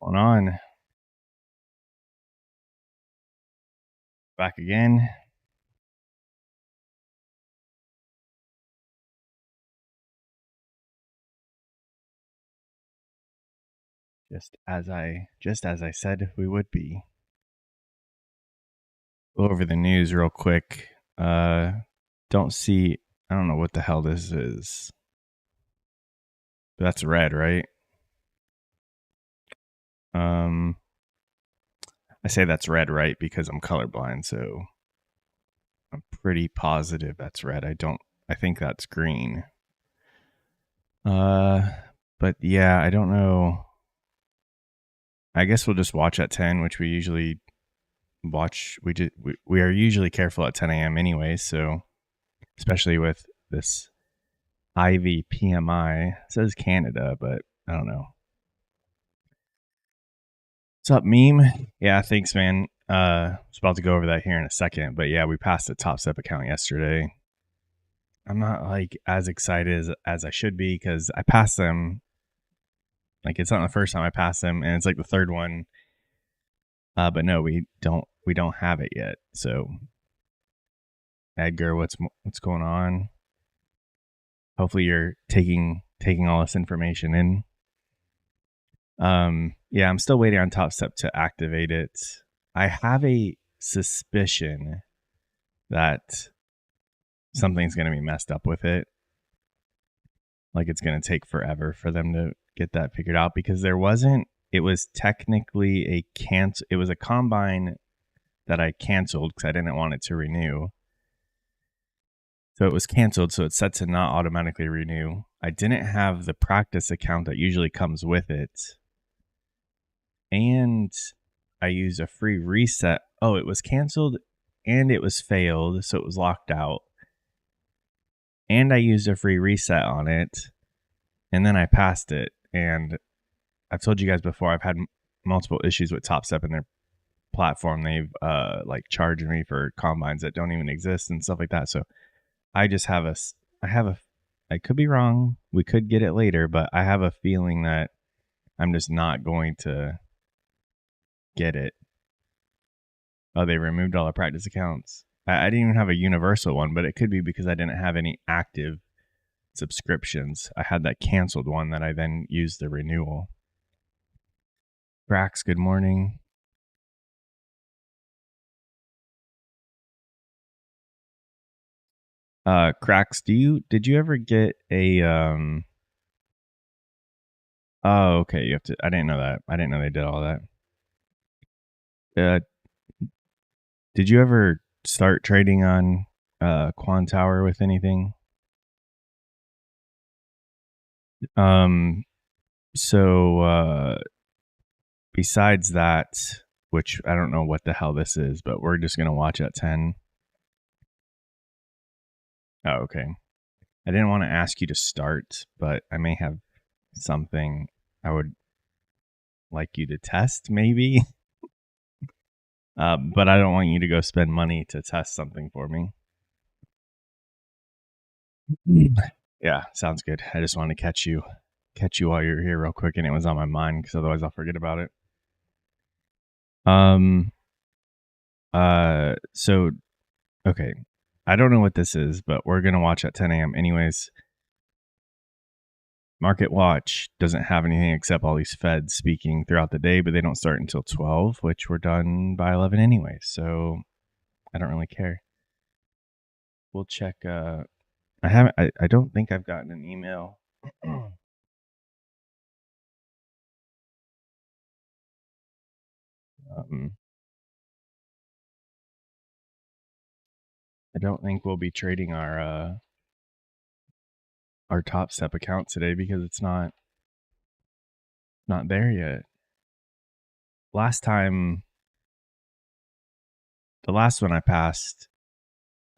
Going on? Back again. Just as I said we would be. Go over the news real quick. Don't see. I don't know what the hell this is. That's red, right? I say that's red, right, because I'm colorblind, so I'm pretty positive that's red. I think that's green. But yeah, I don't know. I guess we'll just watch at 10, which we usually watch. We are usually careful at 10 a.m. anyway, so especially with this Ivy PMI. It says Canada, but I don't know. What's up, meme? Yeah, thanks, man. I was about to go over that here in a second, but yeah, we passed the TopStep account yesterday. I'm not like as excited as I should be because I passed them. Like it's not the first time I passed them, and it's like the third one. But no, we don't have it yet. So, Edgar, what's going on? Hopefully, you're taking all this information in. Yeah, I'm still waiting on TopStep to activate it. I have a suspicion that something's going to be messed up with it. Like it's going to take forever for them to get that figured out because it was technically it was a combine that I canceled because I didn't want it to renew. So it was canceled, so it's set to not automatically renew. I didn't have the practice account that usually comes with it. And I used a free reset. Oh, it was canceled and it was failed, so it was locked out. And I used a free reset on it, and then I passed it. And I've told you guys before, I've had multiple issues with TopStep and their platform. They've like charged me for combines that don't even exist and stuff like that. So I could be wrong. We could get it later, but I have a feeling that I'm just not going to get it. Oh, they removed all the practice accounts. I didn't even have a universal one, but it could be because I didn't have any active subscriptions. I had that canceled one that I then used the renewal. Brax, good morning. Cracks, did you ever get a Oh, okay, you have to I didn't know that. I didn't know they did all that. Did you ever start trading on Quan Tower with anything? So besides that, which I don't know what the hell this is, but we're just gonna watch at 10. Oh, okay. I didn't want to ask you to start, but I may have something I would like you to test, maybe. But I don't want you to go spend money to test something for me. Yeah, sounds good. I just wanted to catch you while you're here real quick, and it was on my mind because otherwise I'll forget about it. So okay. I don't know what this is, but we're gonna watch at 10 a.m. anyways. Market Watch doesn't have anything except all these feds speaking throughout the day, but they don't start until 12, which we're done by 11 anyway. So I don't really care. We'll check. I don't think I've gotten an email. I don't think we'll be trading our TopStep account today because it's not there yet. The last one I passed,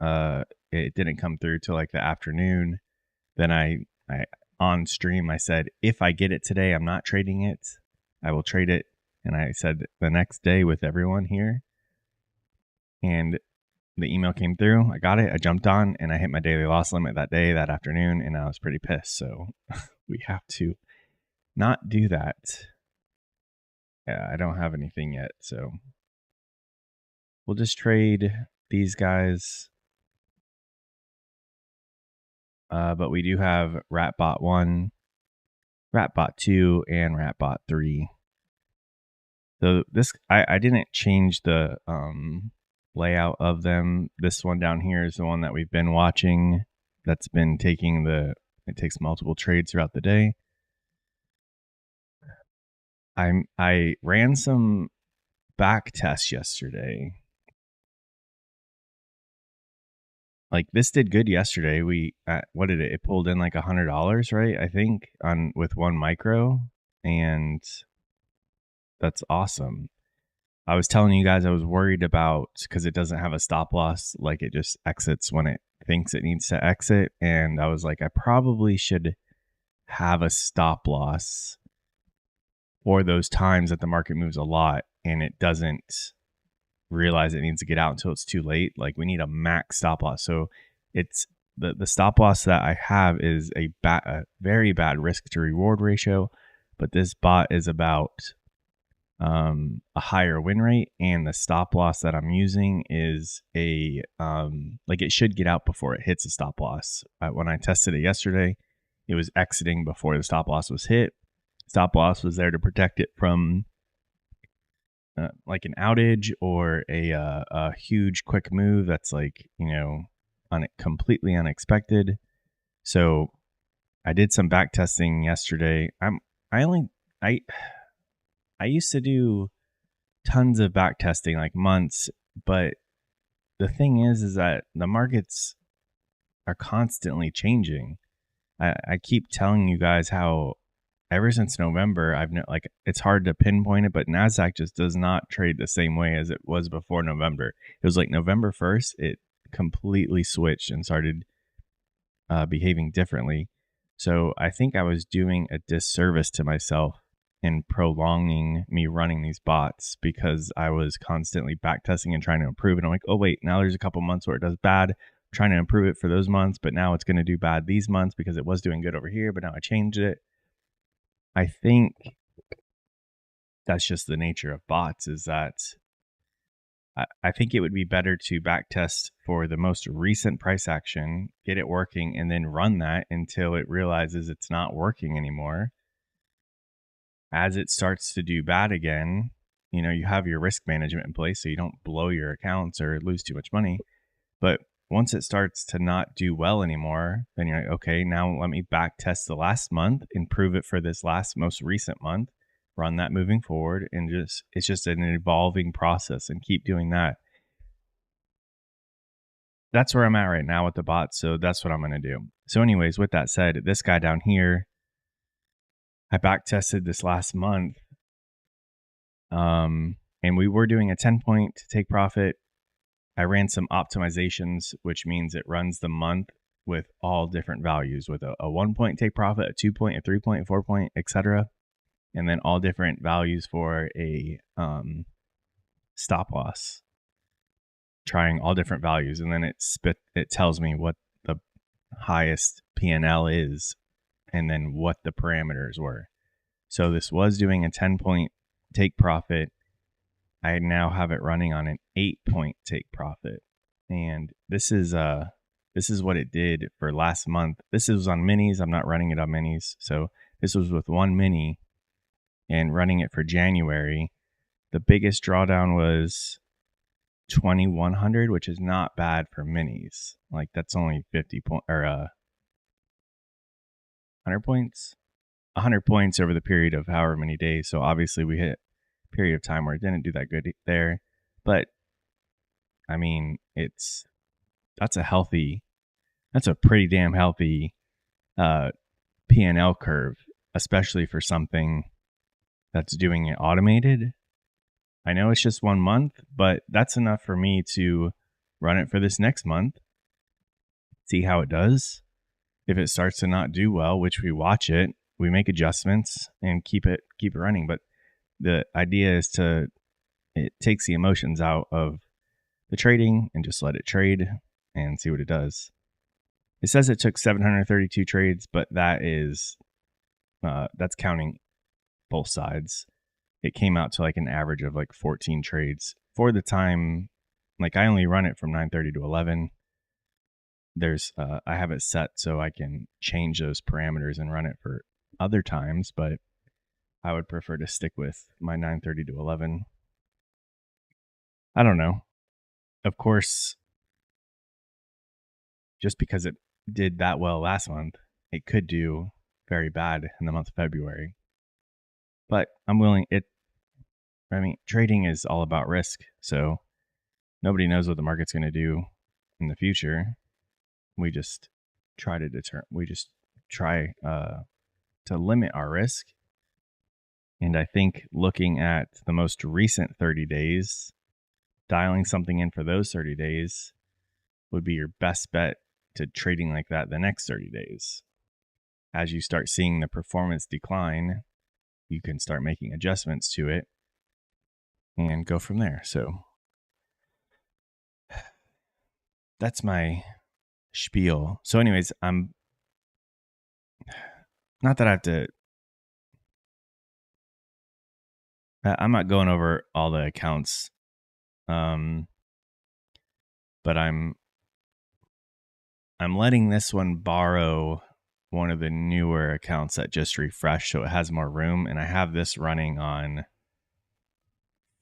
it didn't come through till like the afternoon. Then I on stream I said, if I get it today, I'm not trading it. I will trade it. And I said the next day with everyone here. And the email came through. I got it. I jumped on and I hit my daily loss limit that afternoon, and I was pretty pissed. So we have to not do that. Yeah, I don't have anything yet, so we'll just trade these guys. But we do have Ratbot 1, Ratbot 2, and Ratbot 3. So this, I didn't change the layout of them. This one down here is the one that we've been watching. That's been taking it takes multiple trades throughout the day. I ran some back tests yesterday. Like this did good yesterday. What did it? It pulled in like $100, right? I think on with one micro, and that's awesome. I was telling you guys I was worried about because it doesn't have a stop loss, like it just exits when it thinks it needs to exit, and I was like, I probably should have a stop loss for those times that the market moves a lot and it doesn't realize it needs to get out until it's too late. Like we need a max stop loss. So it's the stop loss that I have is a very bad risk to reward ratio, but this bot is about a higher win rate, and the stop loss that I'm using is a like it should get out before it hits a stop loss. When I tested it yesterday, it was exiting before the stop loss was hit. Stop loss was there to protect it from like an outage or a huge quick move that's like, completely unexpected. So I did some back testing yesterday. I used to do tons of back testing, like months, but the thing is that the markets are constantly changing. I keep telling you guys how ever since November, it's hard to pinpoint it, but Nasdaq just does not trade the same way as it was before November. It was like November 1st, it completely switched and started behaving differently. So I think I was doing a disservice to myself in prolonging me running these bots because I was constantly backtesting and trying to improve. And I'm like, oh wait, now there's a couple months where it does bad. I'm trying to improve it for those months, but now it's going to do bad these months because it was doing good over here, but now I changed it. I think that's just the nature of bots, is that I think it would be better to backtest for the most recent price action, get it working, and then run that until it realizes it's not working anymore. As it starts to do bad again, you have your risk management in place so you don't blow your accounts or lose too much money. But once it starts to not do well anymore, then you're like, okay, now let me back test the last month, improve it for this most recent month, run that moving forward, and it's just an evolving process, and keep doing that. That's where I'm at right now with the bots, so that's what I'm going to do. So anyways, with that said, this guy down here, I back tested this last month, and we were doing a 10-point take profit. I ran some optimizations, which means it runs the month with all different values, with a 1-point take profit, a 2-point, a 3-point, a 4-point, etc., and then all different values for a stop loss, trying all different values, and then it tells me what the highest P&L is and then what the parameters were. So this was doing a 10-point take profit. I now have it running on an 8-point take profit, and this is what it did for last month. This is on minis. I'm not running it on minis, so this was with one mini and running it for January. The biggest drawdown was 2,100, which is not bad for minis. Like that's only 50 point or 100 points. 100 points over the period of however many days. So obviously we hit a period of time where it didn't do that good there. But I mean, that's a pretty damn healthy P&L curve, especially for something that's doing it automated. I know it's just 1 month, but that's enough for me to run it for this next month, see how it does. If it starts to not do well, which we watch it, we make adjustments and keep it running. But the idea is it takes the emotions out of the trading and just let it trade and see what it does. It says it took 732 trades, but that's counting both sides. it came out to like an average of like 14 trades for the time. Like I only run it from 9:30 to 11. There's I have it set so I can change those parameters and run it for other times, but I would prefer to stick with my 9:30 to 11. I don't know. Of course, just because it did that well last month, it could do very bad in the month of February. But I'm willing it. I mean, trading is all about risk, so nobody knows what the market's going to do in the future. We just try to to limit our risk. And I think looking at the most recent 30 days, dialing something in for those 30 days would be your best bet to trading like that the next 30 days. As you start seeing the performance decline, you can start making adjustments to it and go from there. So that's my spiel. So anyways, I'm not that I have to I'm not going over all the accounts. But I'm letting this one borrow one of the newer accounts that just refreshed, so it has more room. And I have this running on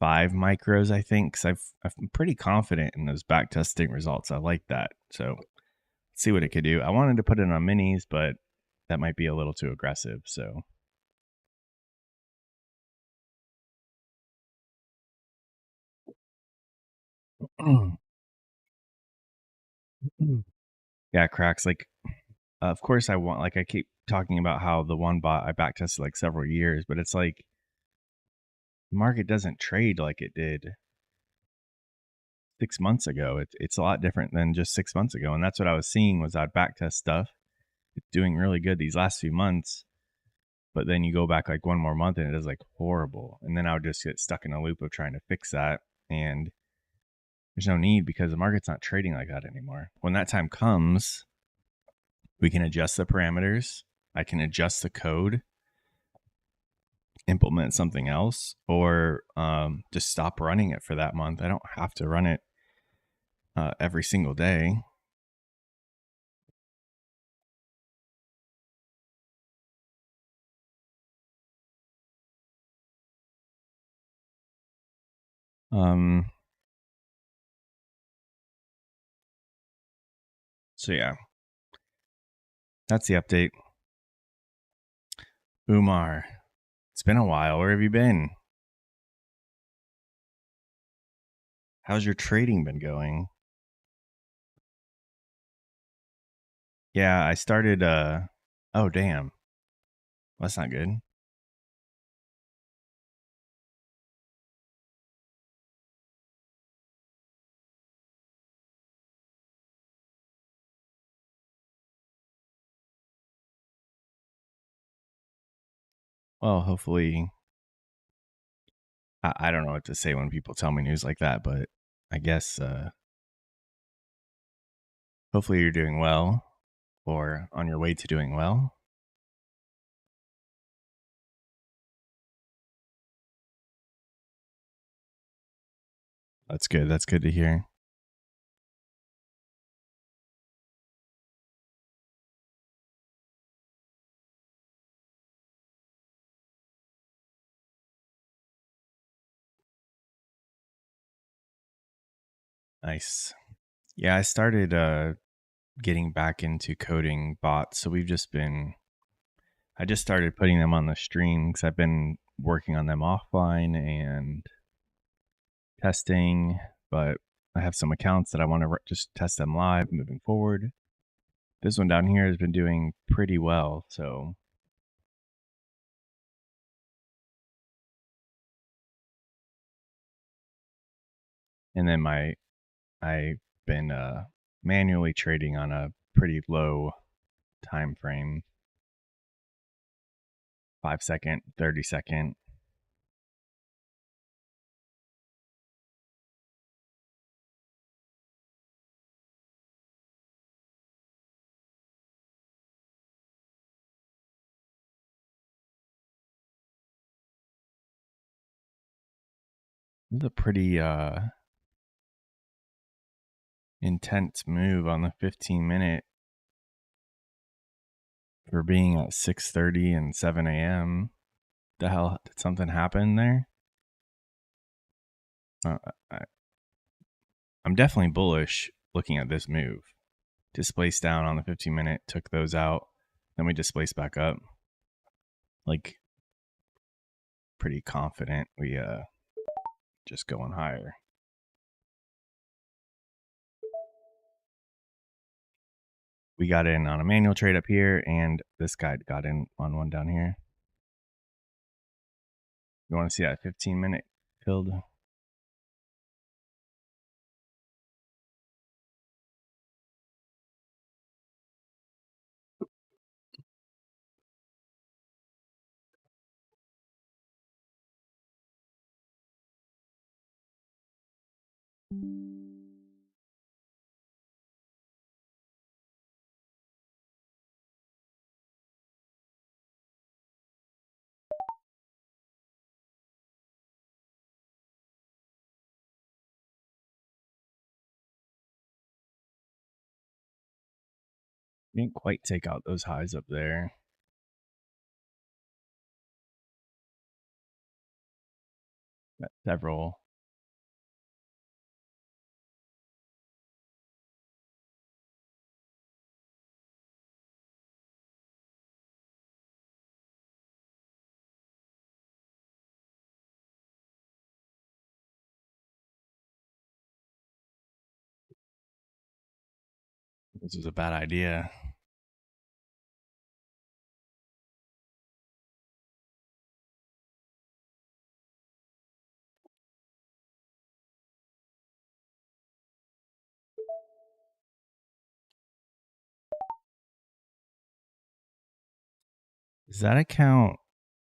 5 micros, I think, because I'm pretty confident in those back testing results. I like that. So let's see what it could do. I wanted to put it on minis, but that might be a little too aggressive. So yeah, cracks. Like, of course, I want, like, I keep talking about how the one bot I back tested like several years, but it's like the market doesn't trade like it did 6 months ago. It's a lot different than just 6 months ago. And that's what I was seeing was I'd backtest stuff. It's doing really good these last few months. But then you go back like one more month and it is like horrible. And then I would just get stuck in a loop of trying to fix that. And there's no need because the market's not trading like that anymore. When that time comes, we can adjust the parameters. I can adjust the code, implement something else, or just stop running it for that month. I don't have to run it every single day. So yeah, that's the update. Umar, it's been a while. Where have you been? How's your trading been going? Yeah, I started oh damn. That's not good. Well, hopefully I don't know what to say when people tell me news like that, but I guess hopefully you're doing well or on your way to doing well. That's good. That's good to hear. Nice. Yeah, I started getting back into coding bots. So we've just been I just started putting them on the stream because I've been working on them offline and testing, but I have some accounts that I want to just test them live moving forward. This one down here has been doing pretty well, so and then I've been manually trading on a pretty low time frame, 5 second, 30 second. This is a pretty intense move on the 15-minute for being at 6:30 and 7 a.m. The hell, did something happen there? I'm definitely bullish looking at this move. Displaced down on the 15-minute, took those out, then we displaced back up. Like, pretty confident we just going higher. We got in on a manual trade up here, and this guy got in on one down here. You want to see that 15-minute filled? Didn't quite take out those highs up there. Got several. This was a bad idea. Does that account?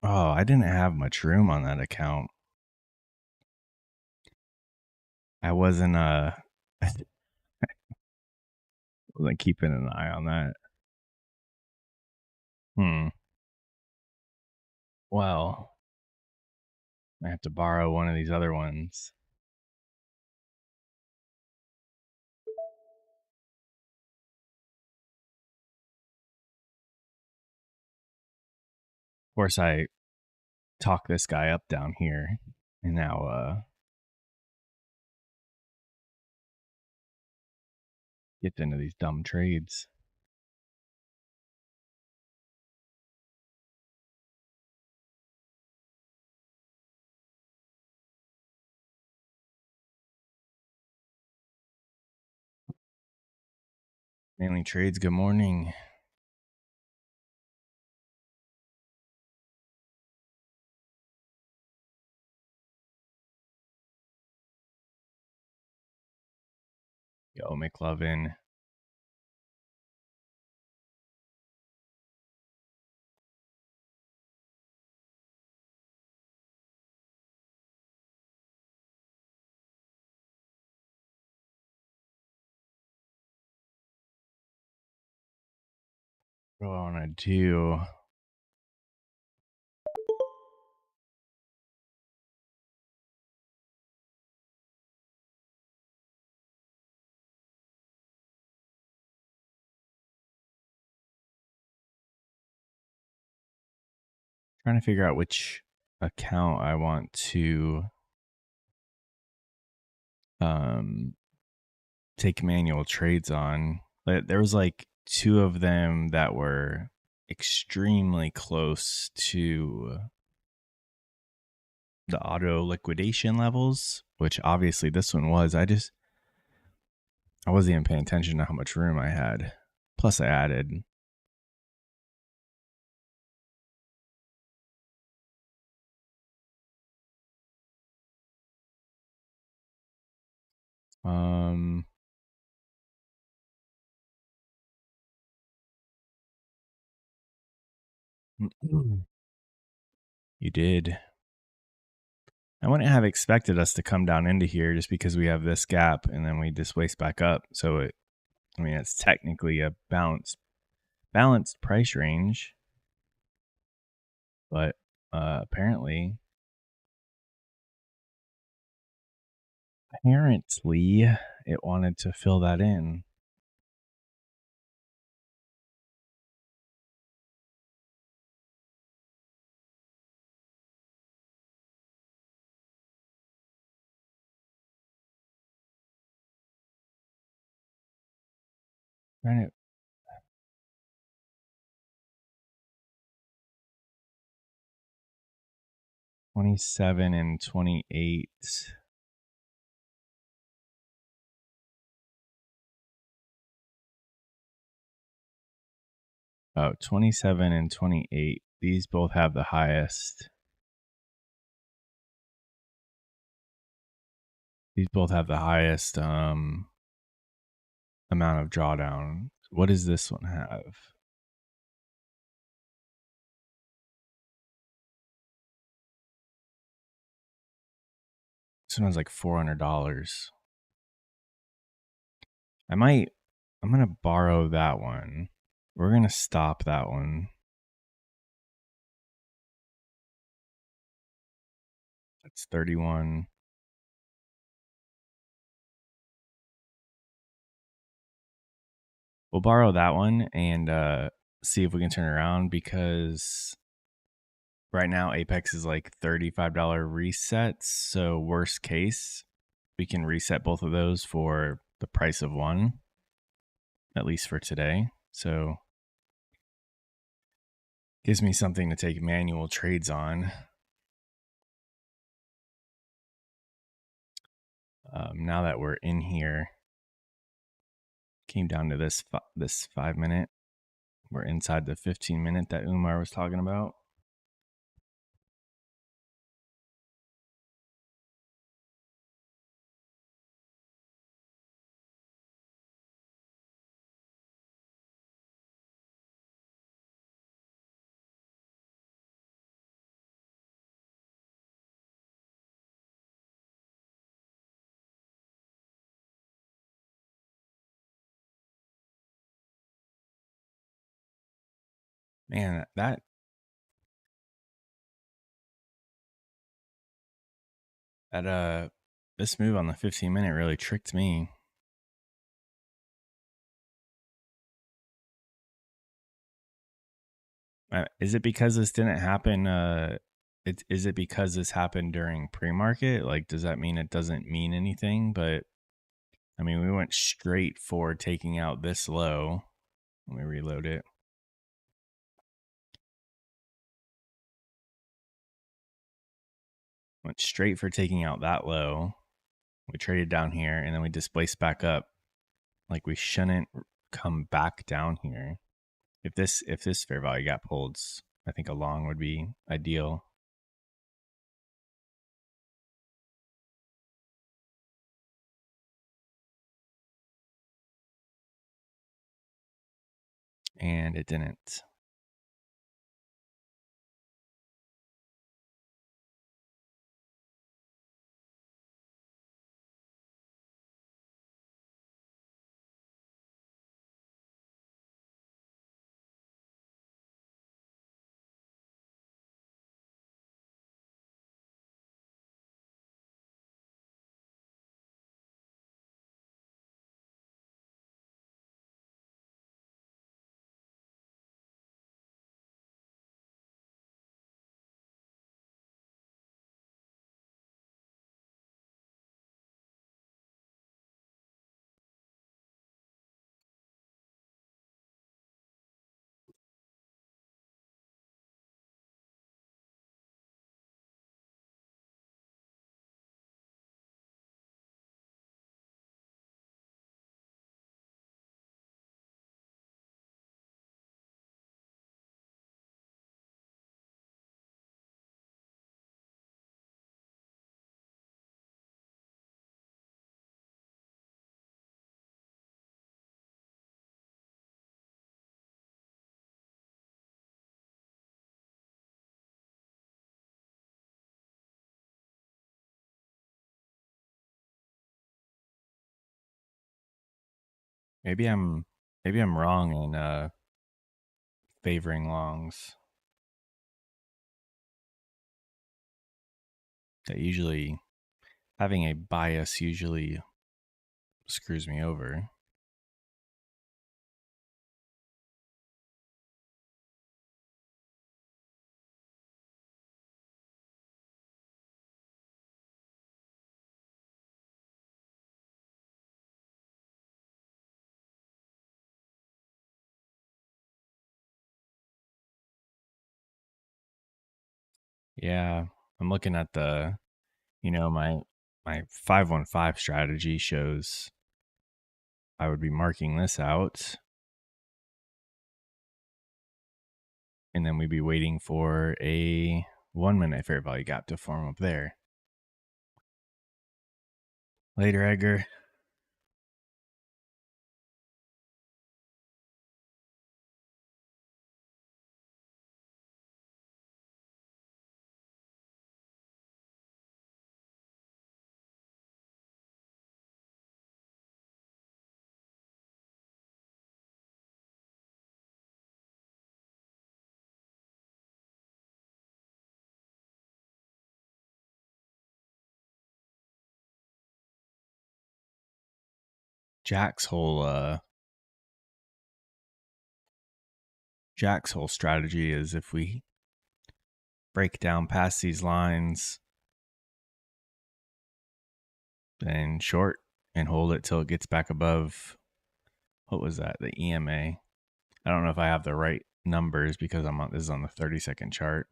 Oh, I didn't have much room on that account. I wasn't wasn't keeping an eye on that. Well, I have to borrow one of these other ones. Of course, I talk this guy up down here, and now gets into these dumb trades. Mainly trades. Good morning. Yo, McLovin. What do I want to do? Trying to figure out which account I want to take manual trades on. There was like two of them that were extremely close to the auto liquidation levels, which obviously this one was. I wasn't even paying attention to how much room I had. Plus, I added. You did. I wouldn't have expected us to come down into here just because we have this gap and then we displace back up. So it's technically a balanced price range, but apparently apparently it wanted to fill that in. Trying to 27 and 28. Oh, 27 and 28. These both have the highest. These both have the highest amount of drawdown. What does this one have? This one has like $400. I'm going to borrow that one. We're going to stop that one. That's 31. We'll borrow that one and see if we can turn it around, because right now Apex is like $35 resets. So worst case, we can reset both of those for the price of one, at least for today. So gives me something to take manual trades on. Now that we're in here, came down to this 5 minute. We're inside the 15 minute that Umar was talking about. Man, this move on the 15 minute really tricked me. Is it because this didn't happen? Is it because this happened during pre-market? Like, does that mean it doesn't mean anything? But I mean, we went straight for taking out this low. Let me reload it. Went straight for taking out that low. We traded down here and then we displaced back up. Like, we shouldn't come back down here. If this fair value gap holds, I think a long would be ideal. And it didn't. Maybe I'm wrong in favoring longs. That usually Having a bias usually screws me over. Yeah, I'm looking at the, my 515 strategy shows I would be marking this out, and then we'd be waiting for a 1 minute fair value gap to form up there. Later, Edgar. Jack's whole strategy is if we break down past these lines, then short and hold it till it gets back above, what was that, the EMA. I don't know if I have the right numbers because this is on the 30-second chart.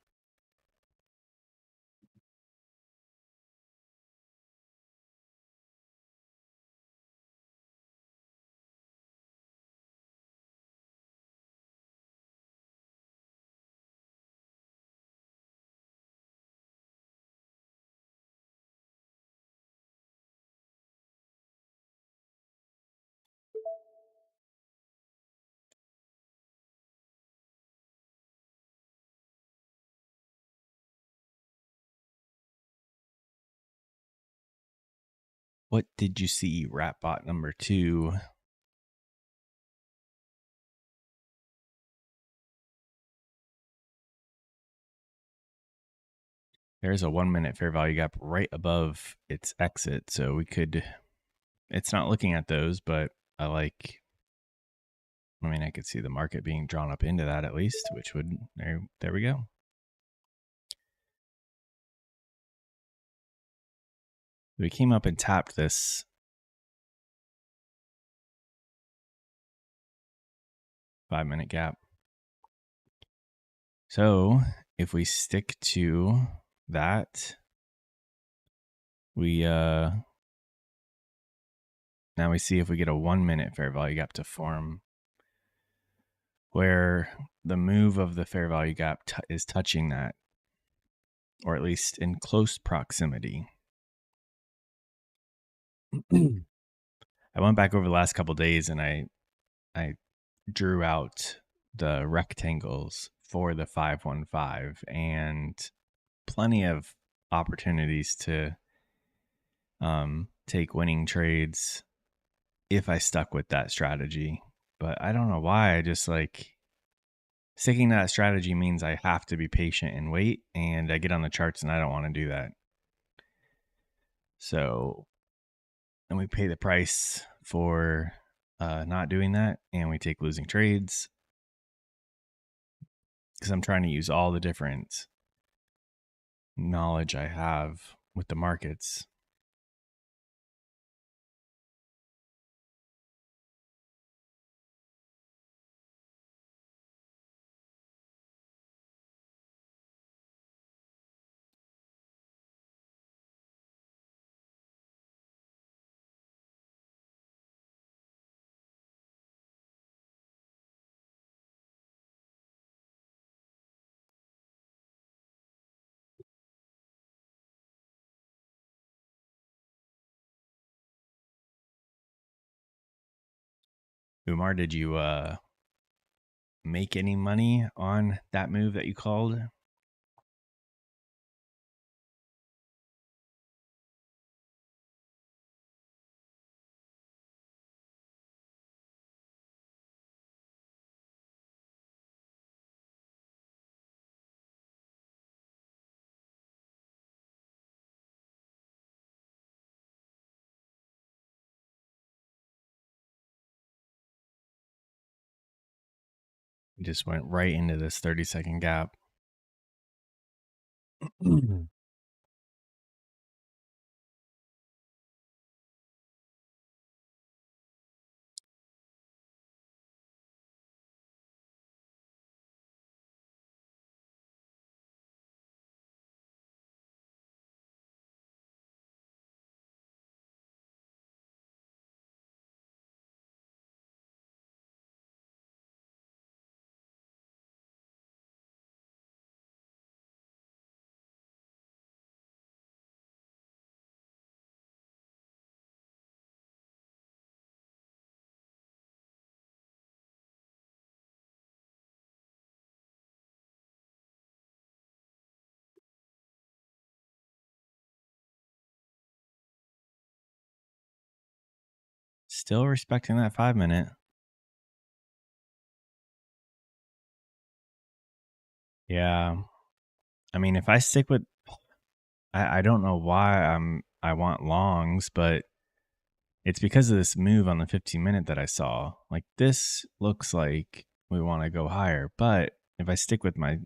What did you see, Ratbot number 2? There's a 1 minute fair value gap right above its exit. So it's not looking at those, but I could see the market being drawn up into that at least, which would, there we go. We came up and tapped this 5 minute gap. So if we stick to that, now we see if we get a 1 minute fair value gap to form where the move of the fair value gap is touching that, or at least in close proximity. I went back over the last couple days and I drew out the rectangles for the 515 and plenty of opportunities to take winning trades if I stuck with that strategy. But I don't know why. I just sticking to that strategy means I have to be patient and wait, and I get on the charts and I don't want to do that. So, and we pay the price for not doing that, and we take losing trades because I'm trying to use all the different knowledge I have with the markets. Umar, did you make any money on that move that you called? He just went right into this 30-second gap. Still respecting that 5-minute. Yeah. I mean, if I stick with, I don't know why I want longs, but it's because of this move on the 15-minute that I saw. Like, this looks like we want to go higher, but if I stick with my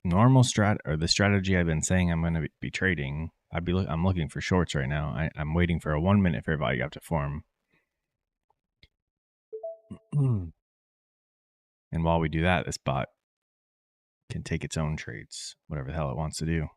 normal or the strategy I've been saying I'm going to be trading, I'm looking for shorts right now. I'm waiting for a 1-minute fair value gap to form. And while we do that, this bot can take its own trades, whatever the hell it wants to do.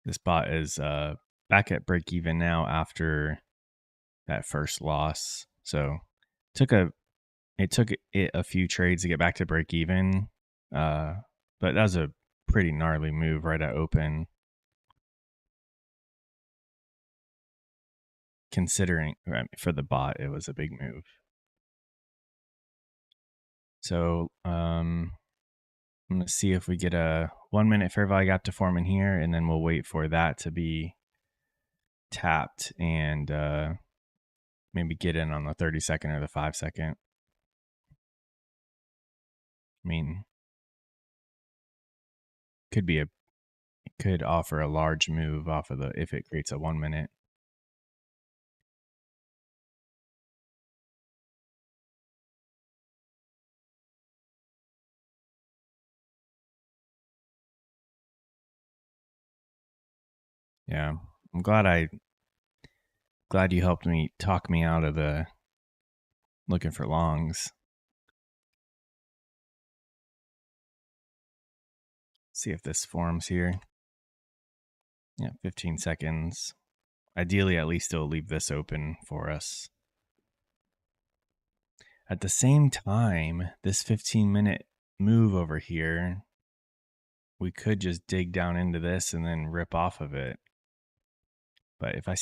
This bot is back at break even now after that first loss. So it took it a few trades to get back to break even. But that was a pretty gnarly move right at open. Considering for the bot, it was a big move. So I'm gonna see if we get a 1-minute fair value gap to form in here, and then we'll wait for that to be tapped and maybe get in on the 30-second or the 5-second. I mean, could offer a large move off of if it creates a 1-minute. Yeah, I'm glad you helped me talk me out of the looking for longs. See if this forms here. Yeah, 15 seconds. Ideally, at least it'll leave this open for us. At the same time, this 15-minute move over here, we could just dig down into this and then rip off of it. But if I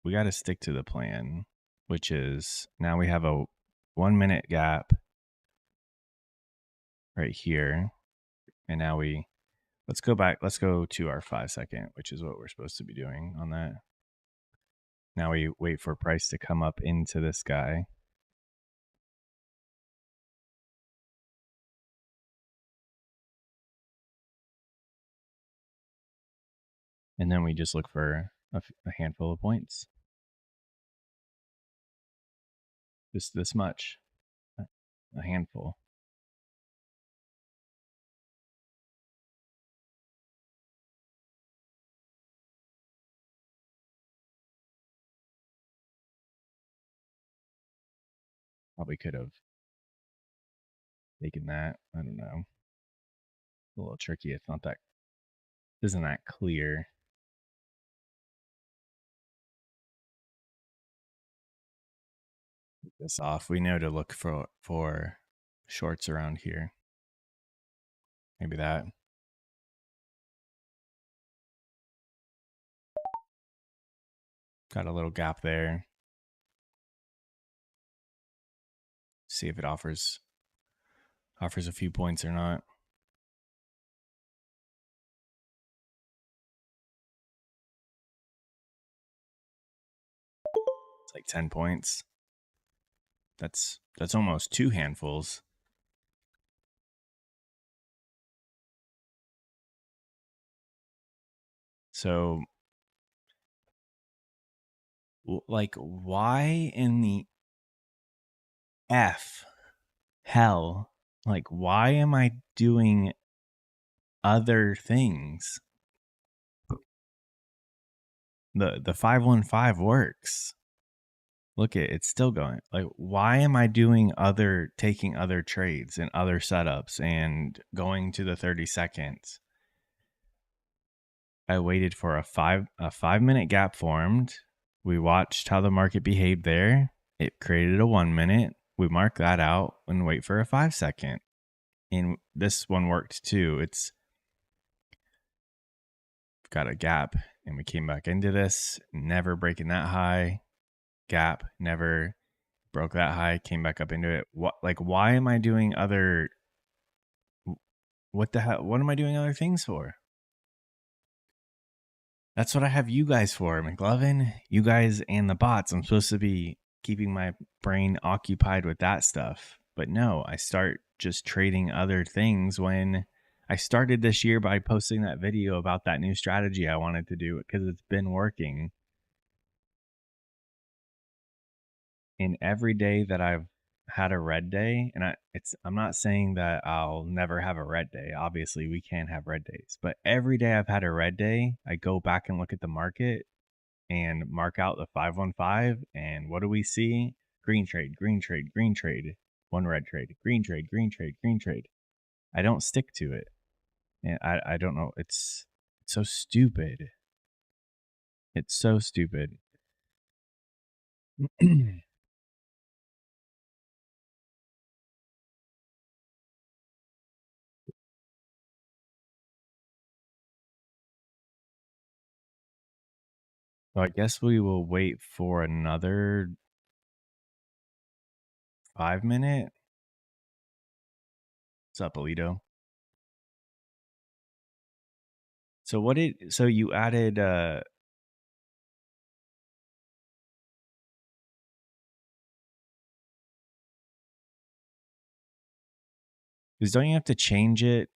we got to stick to the plan, which is now we have a 1-minute gap right here. And now let's go back. Let's go to our 5-second, which is what we're supposed to be doing on that. Now we wait for price to come up into this guy. And then we just look for a handful of points. Just this much, a handful. Probably could have taken that. I don't know. A little tricky. It's not that, isn't that clear. Take this off. We know to look for shorts around here. Maybe that. Got a little gap there. See if it offers a few points or not. like 10 points. That's almost 2 handfuls. So, like, why in the F hell? Like, why am I doing other things? The 515 works. Look at it's still going. Like, why am I taking other trades and other setups and going to the 30 seconds? I waited for a 5-minute gap formed. We watched how the market behaved there. It created a 1 minute. We mark that out and wait for a 5-second. And this one worked too. It's got a gap and we came back into this, never breaking that high. Gap, never broke that high, came back up into it. Why am I doing what the hell? What am I doing other things for? That's what I have you guys for, McLovin. You guys and the bots. I'm supposed to be keeping my brain occupied with that stuff. But no, I start just trading other things when I started this year by posting that video about that new strategy I wanted to do because it's been working. In every day that I've had a red day, and I'm not saying that I'll never have a red day. Obviously, we can have red days, but every day I've had a red day, I go back and look at the market and mark out the 515, and what do we see? Green trade, green trade, green trade, one red trade, green trade, green trade, green trade. I don't stick to it, and I don't know. It's so stupid. It's so stupid. So I guess we will wait for another 5 minute. What's up, Alito? So you added because don't you have to change it?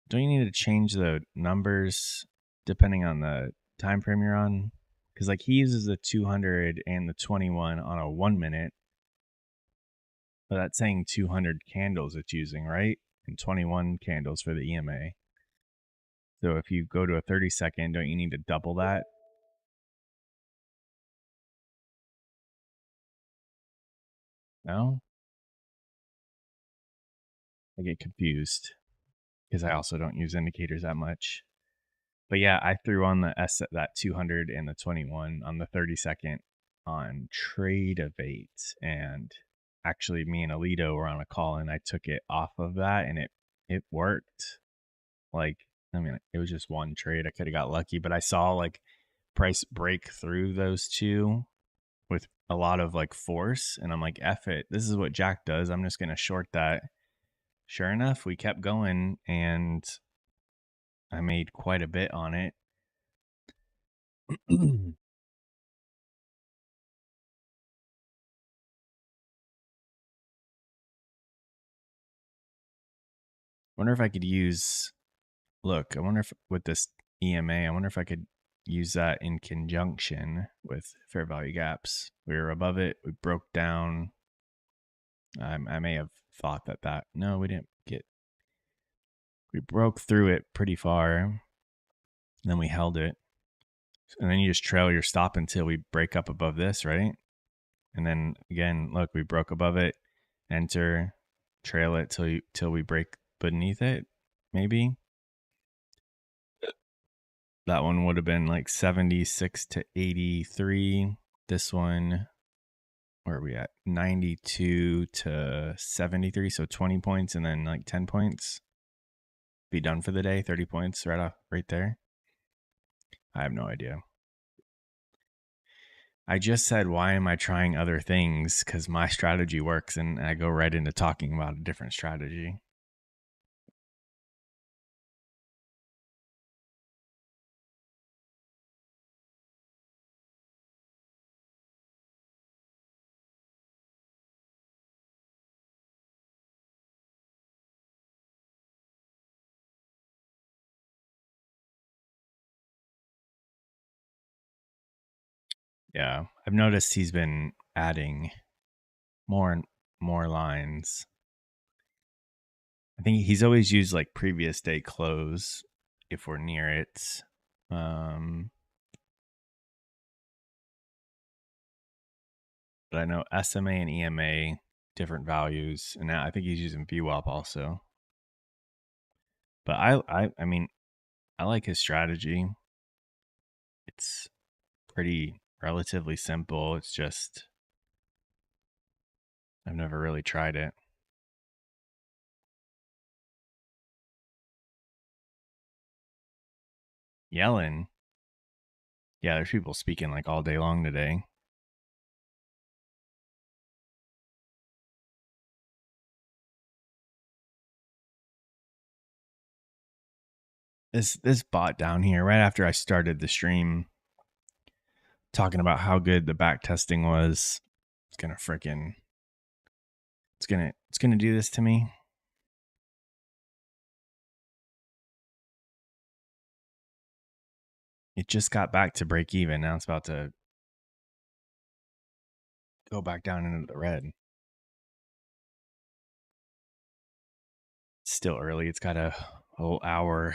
Don't you need to change the numbers depending on the time frame you're on? Because like he uses the 200 and the 21 on a 1 minute, but that's saying 200 candles it's using, right? And 21 candles for the EMA. So if you go to a 30 second, don't you need to double that? No? I get confused because I also don't use indicators that much. But yeah, I threw on that 200 and the 21 on the 30 second on Trade of 8. And actually, me and Alito were on a call and I took it off of that and it worked. Like, I mean, it was just one trade. I could have got lucky, but I saw like price break through those two with a lot of like force. And I'm like, F it. This is what Jack does. I'm just going to short that. Sure enough, we kept going and I made quite a bit on it. Wonder if I could use look, I wonder if with this EMA, I wonder if I could use that in conjunction with fair value gaps. We were above it, we broke down. I may have thought that no, we didn't we broke through it pretty far, and then we held it. And then you just trail your stop until we break up above this, right? And then again, look, we broke above it, enter, trail it till we break beneath it, maybe. That one would have been like 76 to 83. This one, where are we at? 92 to 73. So 20 points and then like 10 points. Be done for the day. 30 points right there. I have no idea. I just said, why am I trying other things? Because my strategy works, and I go right into talking about a different strategy. Yeah, I've noticed he's been adding more and more lines. I think he's always used like previous day close if we're near it. But I know SMA and EMA different values, and now I think he's using VWAP also. But I mean, I like his strategy. It's pretty relatively simple. It's just I've never really tried it. Yellen. Yeah, there's people speaking like all day long today. This bot down here right after I started the stream talking about how good the back testing was. It's gonna freaking it's gonna do this to me. It just got back to break even. Now it's about to go back down into the red. It's still early. It's got a whole hour.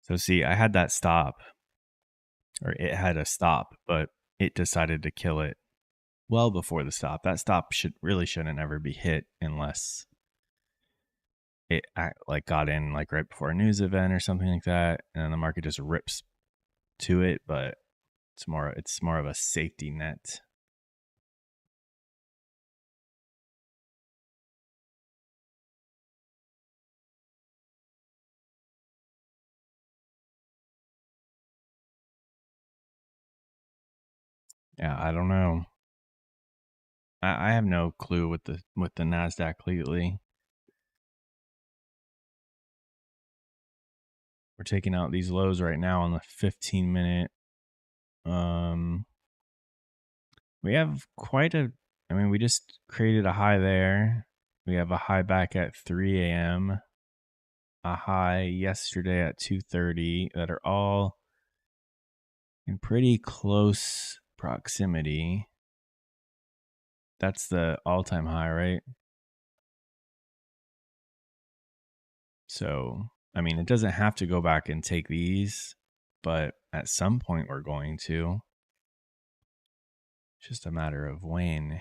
So see, I had that stop, or it had a stop, but it decided to kill it well before the stop. That stop shouldn't ever be hit unless it like got in like right before a news event or something like that, and then the market just rips to it. But it's more of a safety net. Yeah, I don't know. I have no clue with the Nasdaq lately. We're taking out these lows right now on the 15-minute. We have quite a. I mean, we just created a high there. We have a high back at 3 a.m. A high yesterday at 2:30 that are all in pretty close proximity. That's the all-time high, right? So, I mean, it doesn't have to go back and take these, but at some point we're going to. It's just a matter of when.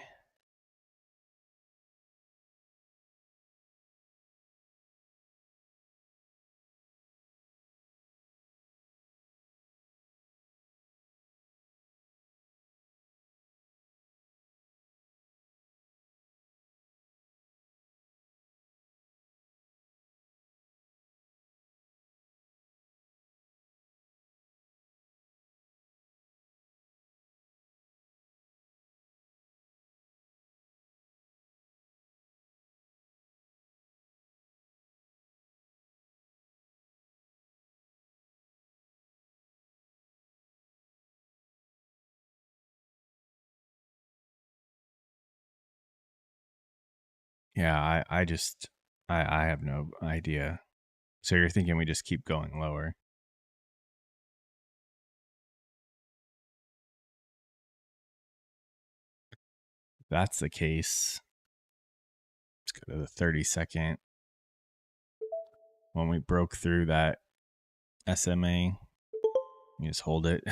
Yeah, I have no idea. So you're thinking we just keep going lower? If that's the case, let's go to the 30-second. When we broke through that SMA, you just hold it.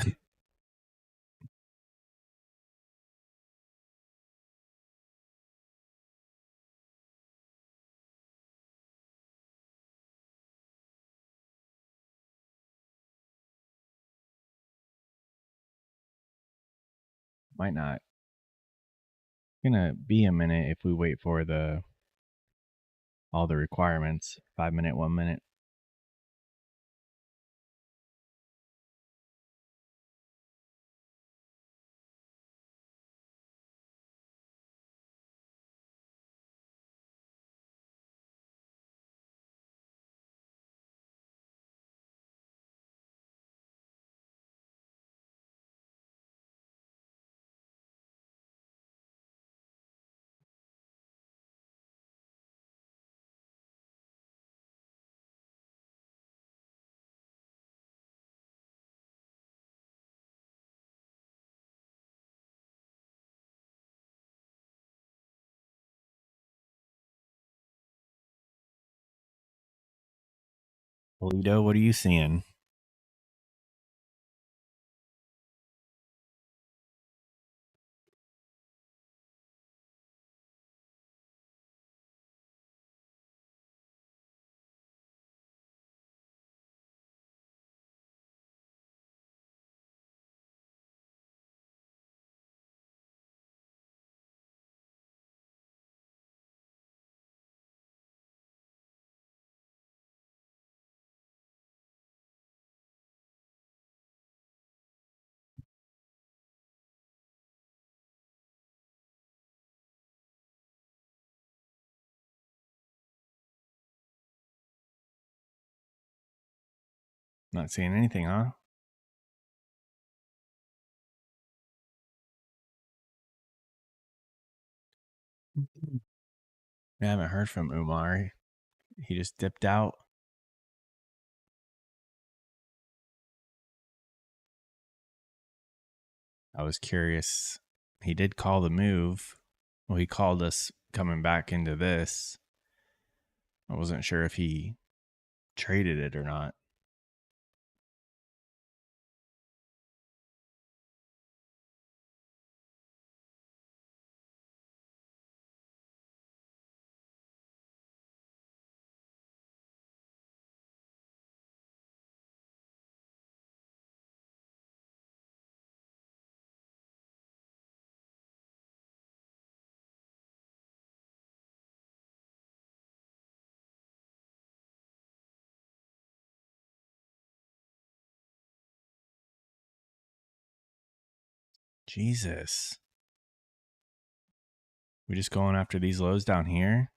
Might not. Gonna be a minute if we wait for all the requirements. 5 minute, 1 minute. Polito, what are you seeing? Not seeing anything, huh? I haven't heard from Umar. He just dipped out. I was curious. He did call the move. Well, he called us coming back into this. I wasn't sure if he traded it or not. Jesus. We just going after these lows down here?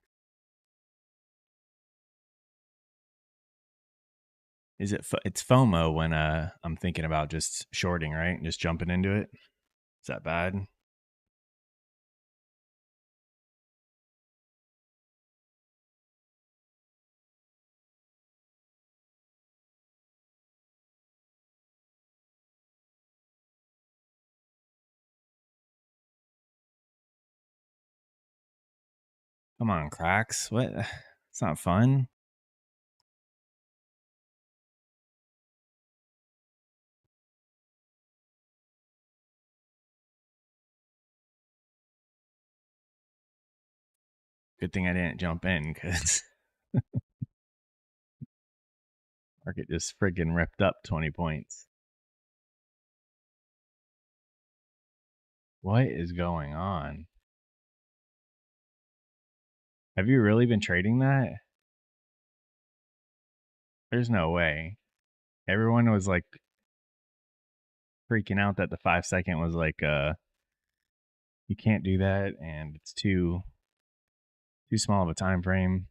Is it? It's FOMO when I'm thinking about just shorting, right? Just jumping into it. Is that bad? Come on, cracks. What? It's not fun. Good thing I didn't jump in because market just friggin' ripped up 20 points. What is going on? Have you really been trading that? There's no way. Everyone was like freaking out that the 5 second was like, you can't do that and it's too small of a time frame.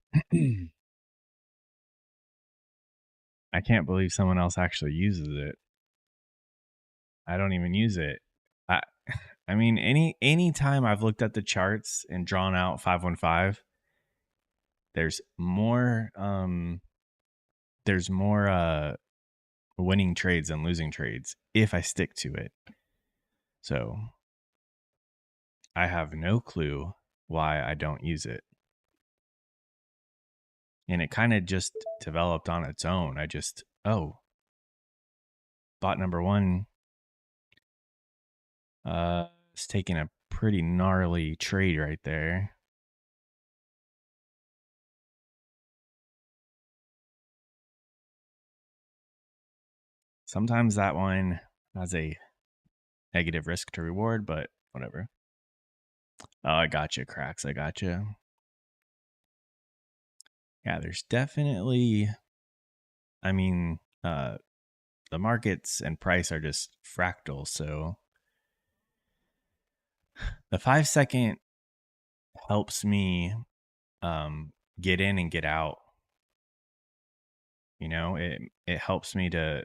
I can't believe someone else actually uses it. I don't even use it. I I mean any time I've looked at the charts and drawn out 515, there's more winning trades than losing trades if I stick to it. So I have no clue why I don't use it. And it kind of just developed on its own. I just, bot number one is taking a pretty gnarly trade right there. Sometimes that one has a negative risk to reward, but whatever. Oh, I got you, cracks. I got you. Yeah, there's definitely, I mean, the markets and price are just fractal. So the 5 second helps me get in and get out. You know, it helps me to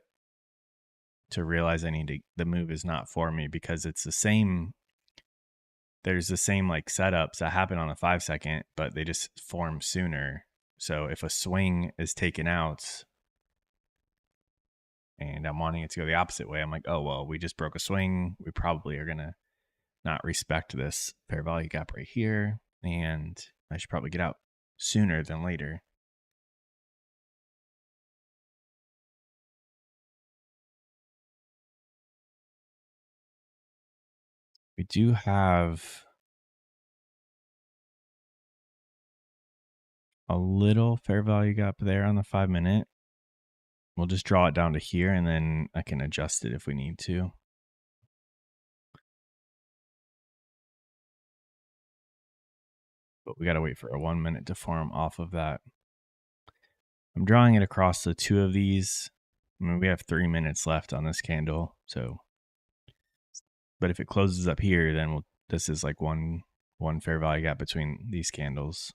realize I need to the move is not for me because it's the same. There's the same like setups that happen on the 5 second, but they just form sooner. So if a swing is taken out and I'm wanting it to go the opposite way, I'm like, oh well, we just broke a swing. We probably are gonna not respect this fair value gap right here, and I should probably get out sooner than later. We do have a little fair value gap there on the 5-minute. We'll just draw it down to here, and then I can adjust it if we need to. But we got to wait for a 1-minute to form off of that. I'm drawing it across the two of these. I mean, we have 3 minutes left on this candle. So, but if it closes up here, then this is like one fair value gap between these candles.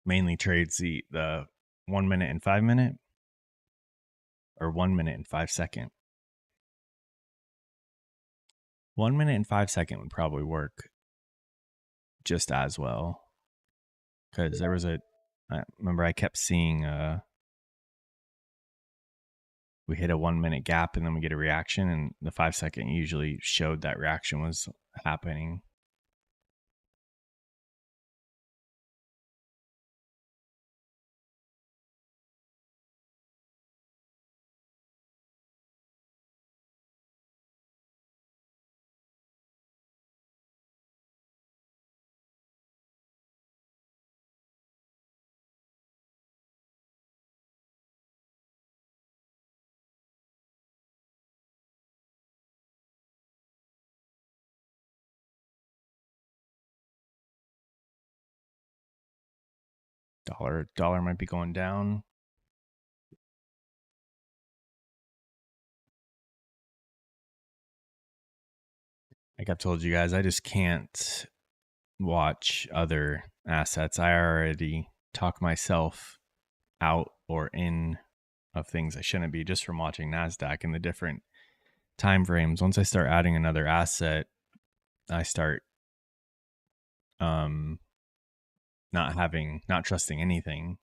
Mainly trades the 1-minute and 5-minute, or 1-minute and 5-second. 1-minute and 5-second would probably work just as well, because there was I remember I kept seeing we hit a 1-minute gap and then we get a reaction, and the 5-second usually showed that reaction was happening. Dollar might be going down. Like I've told you guys, I just can't watch other assets. I already talk myself out or in of things I shouldn't be just from watching Nasdaq and the different time frames. Once I start adding another asset, I start not trusting anything.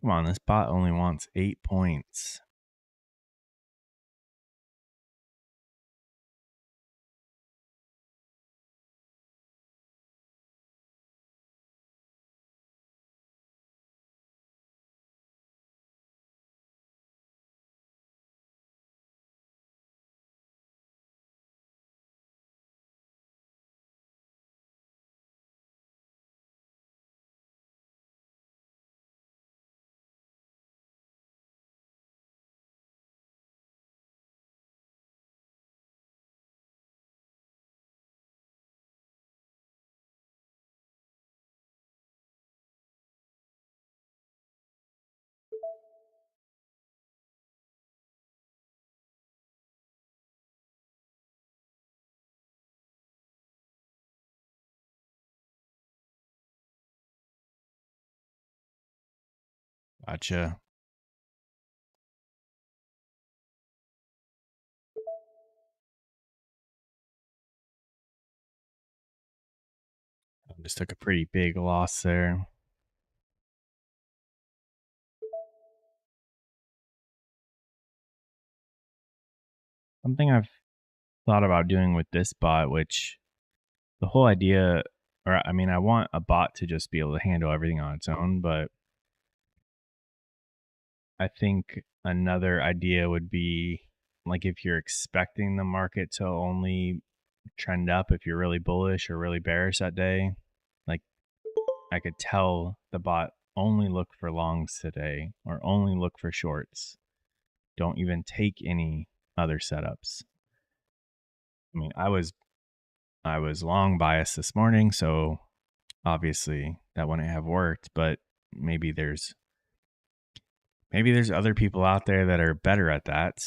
Come on, this bot only wants 8 points. Gotcha. I just took a pretty big loss there. Something I've thought about doing with this bot, which the whole idea, or I mean, I want a bot to just be able to handle everything on its own, but I think another idea would be like if you're expecting the market to only trend up if you're really bullish or really bearish that day, like I could tell the bot only look for longs today or only look for shorts. Don't even take any other setups. I mean, I was long biased this morning, so obviously that wouldn't have worked, but maybe there's other people out there that are better at that.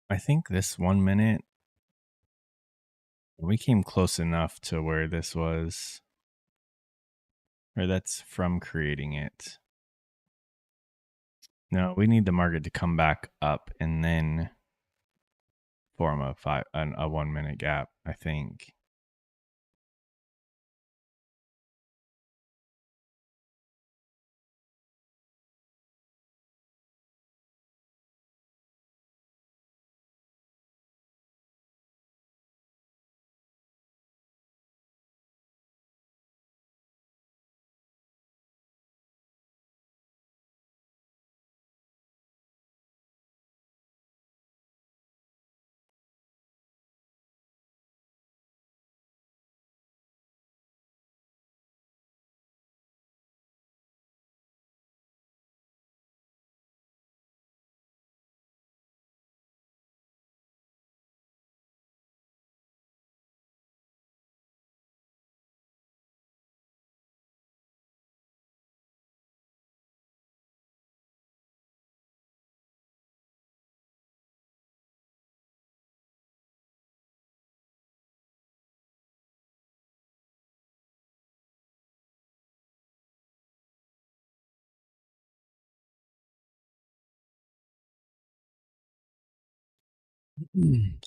I think this 1 minute, we came close enough to where this was, or that's from creating it. No, we need the market to come back up and then form a 1 minute gap, I think.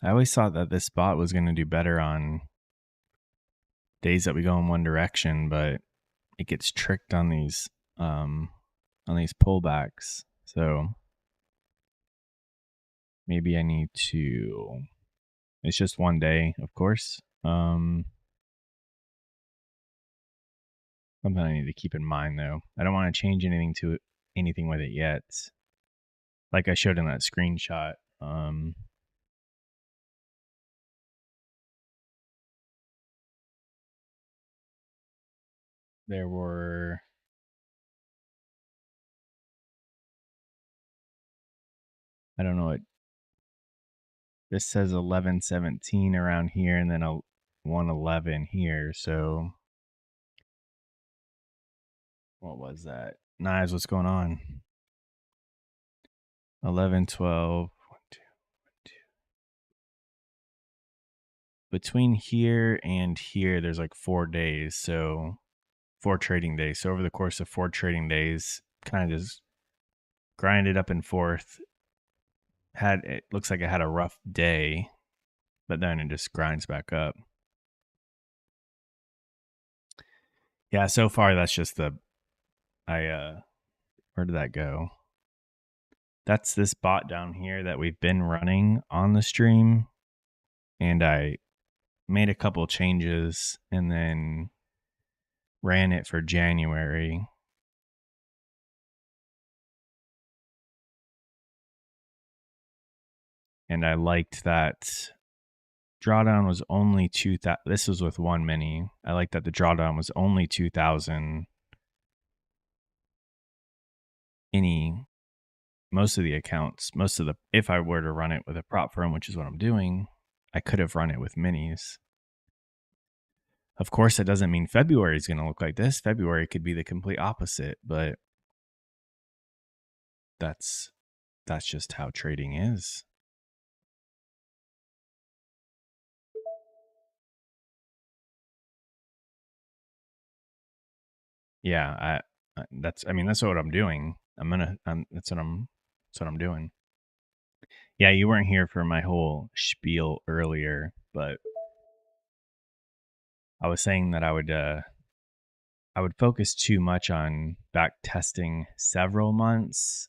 I always thought that this spot was going to do better on days that we go in one direction, but it gets tricked on these pullbacks. So maybe I need to. It's just one day, of course. Something I need to keep in mind, though. I don't want to change anything with it yet. Like I showed in that screenshot. There were, I don't know what this says, 1117 around here, and then a 111 here. So what was that? Knives, what's going on? 11, 12, 1, 2, 1, 2. Between here and here, there's like 4 days. So 4 trading days. So over the course of 4 trading days, kind of just grinded up and forth. It looks like it had a rough day, but then it just grinds back up. Yeah, so far that's just where did that go? That's this bot down here that we've been running on the stream, and I made a couple changes and then ran it for January. And I liked that drawdown was only 2,000. This was with one mini. I liked that the drawdown was only 2,000. Most of the accounts, if I were to run it with a prop firm, which is what I'm doing, I could have run it with minis. Of course, that doesn't mean February is going to look like this. February could be the complete opposite, but that's just how trading is. Yeah, that's what I'm doing. That's what I'm doing. Yeah, you weren't here for my whole spiel earlier, but I was saying that I would focus too much on back testing several months,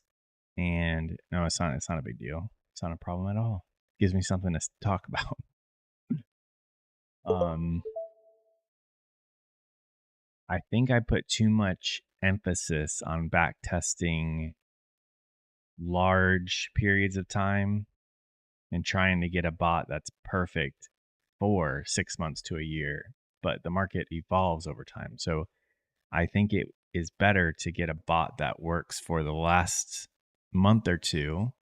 and no, it's not a big deal. It's not a problem at all. It gives me something to talk about. I think I put too much emphasis on back testing large periods of time and trying to get a bot that's perfect for 6 months to a year, but the market evolves over time. So I think it is better to get a bot that works for the last month or two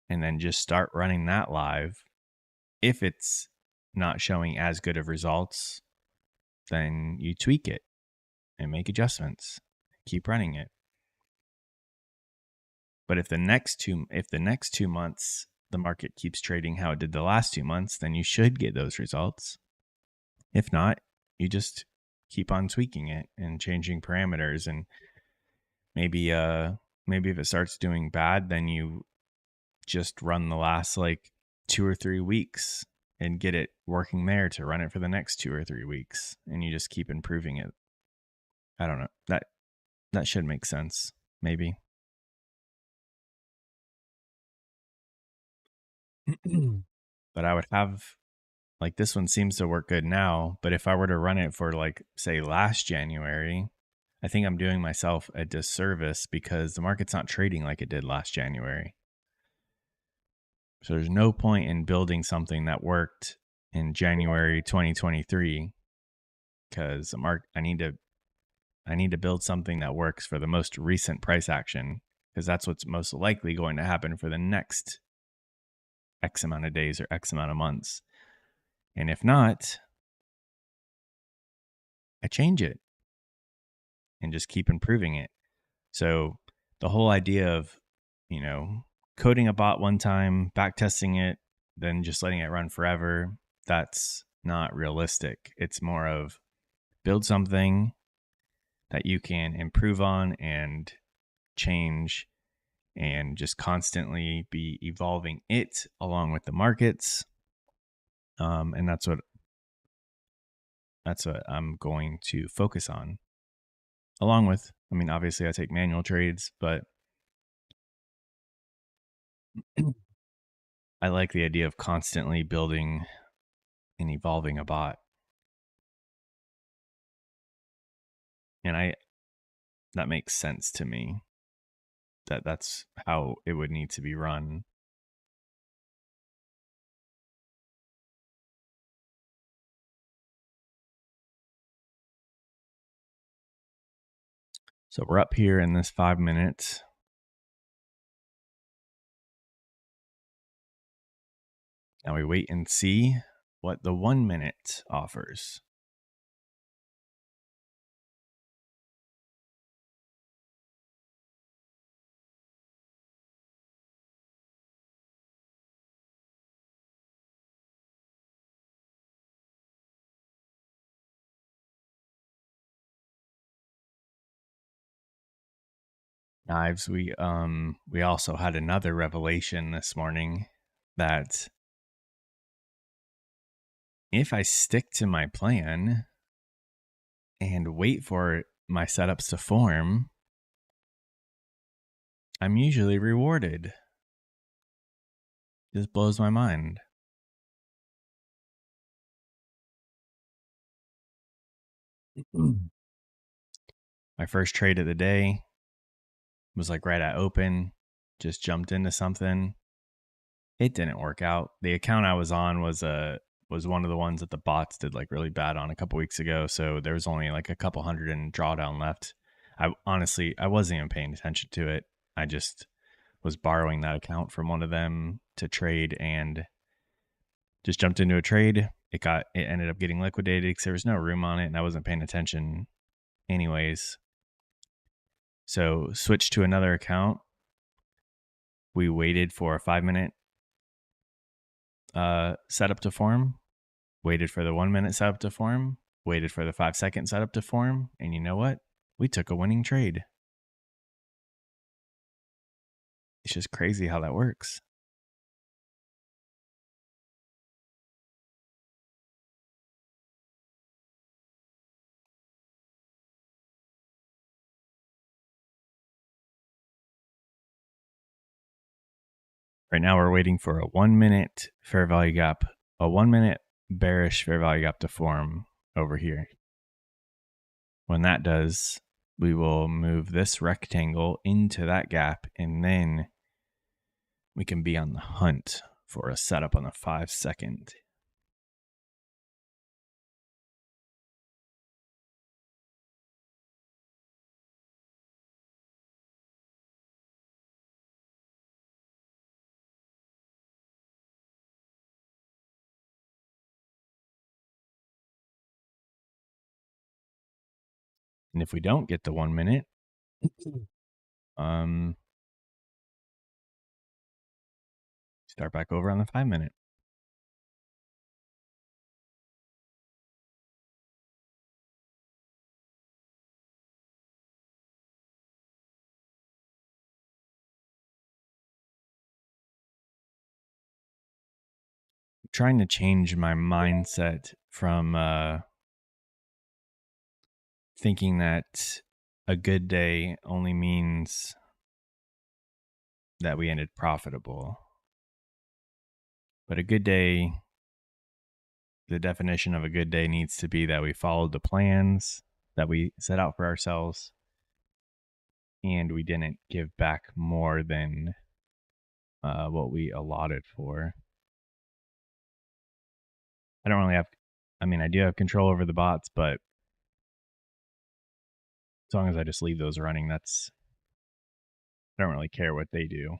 and then just start running that live. If it's not showing as good of results, then you tweak it and make adjustments. Keep running it. But if the next 2 months the market keeps trading how it did the last 2 months, then you should get those results. If not, you just keep on tweaking it and changing parameters, and maybe if it starts doing bad, then you just run the last like 2 or 3 weeks and get it working there to run it for the next 2 or 3 weeks, and you just keep improving it. I don't know. That should make sense, maybe. But I would have, like, this one seems to work good now, but if I were to run it for like say last January, I think I'm doing myself a disservice because the market's not trading like it did last January. So there's no point in building something that worked in January 2023, because I need to build something that works for the most recent price action, because that's what's most likely going to happen for the next X amount of days or X amount of months. And if not, I change it and just keep improving it. So the whole idea of, coding a bot one time, back testing it, then just letting it run forever, that's not realistic. It's more of build something that you can improve on and change, and just constantly be evolving it along with the markets. And that's what I'm going to focus on. Along with, obviously I take manual trades, but I like the idea of constantly building and evolving a bot. And that makes sense to me, that's how it would need to be run. So we're up here in this 5 minutes. Now we wait and see what the 1 minute offers. Knives, we also had another revelation this morning that if I stick to my plan and wait for my setups to form, I'm usually rewarded. Just blows my mind. My first trade of the day was like right at open, just jumped into something. It didn't work out. The account I was on was one of the ones that the bots did like really bad on a couple weeks ago, so there was only like a couple hundred in drawdown left. I wasn't even paying attention to it. I just was borrowing that account from one of them to trade, and just jumped into a trade. It ended up getting liquidated because there was no room on it, and I wasn't paying attention anyways. So switched to another account. We waited for a 5 minute setup to form, waited for the 1 minute setup to form, waited for the 5-second setup to form, and you know what? We took a winning trade. It's just crazy how that works. Right now we're waiting for a 1 minute fair value gap, a 1 minute bearish fair value gap to form over here. When that does, we will move this rectangle into that gap, and then we can be on the hunt for a setup on the 5-second. And if we don't get the 1 minute, Start back over on the 5-minute. Trying to change my mindset from thinking that a good day only means that we ended profitable. But a good day, the definition of a good day needs to be that we followed the plans that we set out for ourselves and we didn't give back more than what we allotted for. I don't really have, I do have control over the bots, but as long as I just leave those running, I don't really care what they do.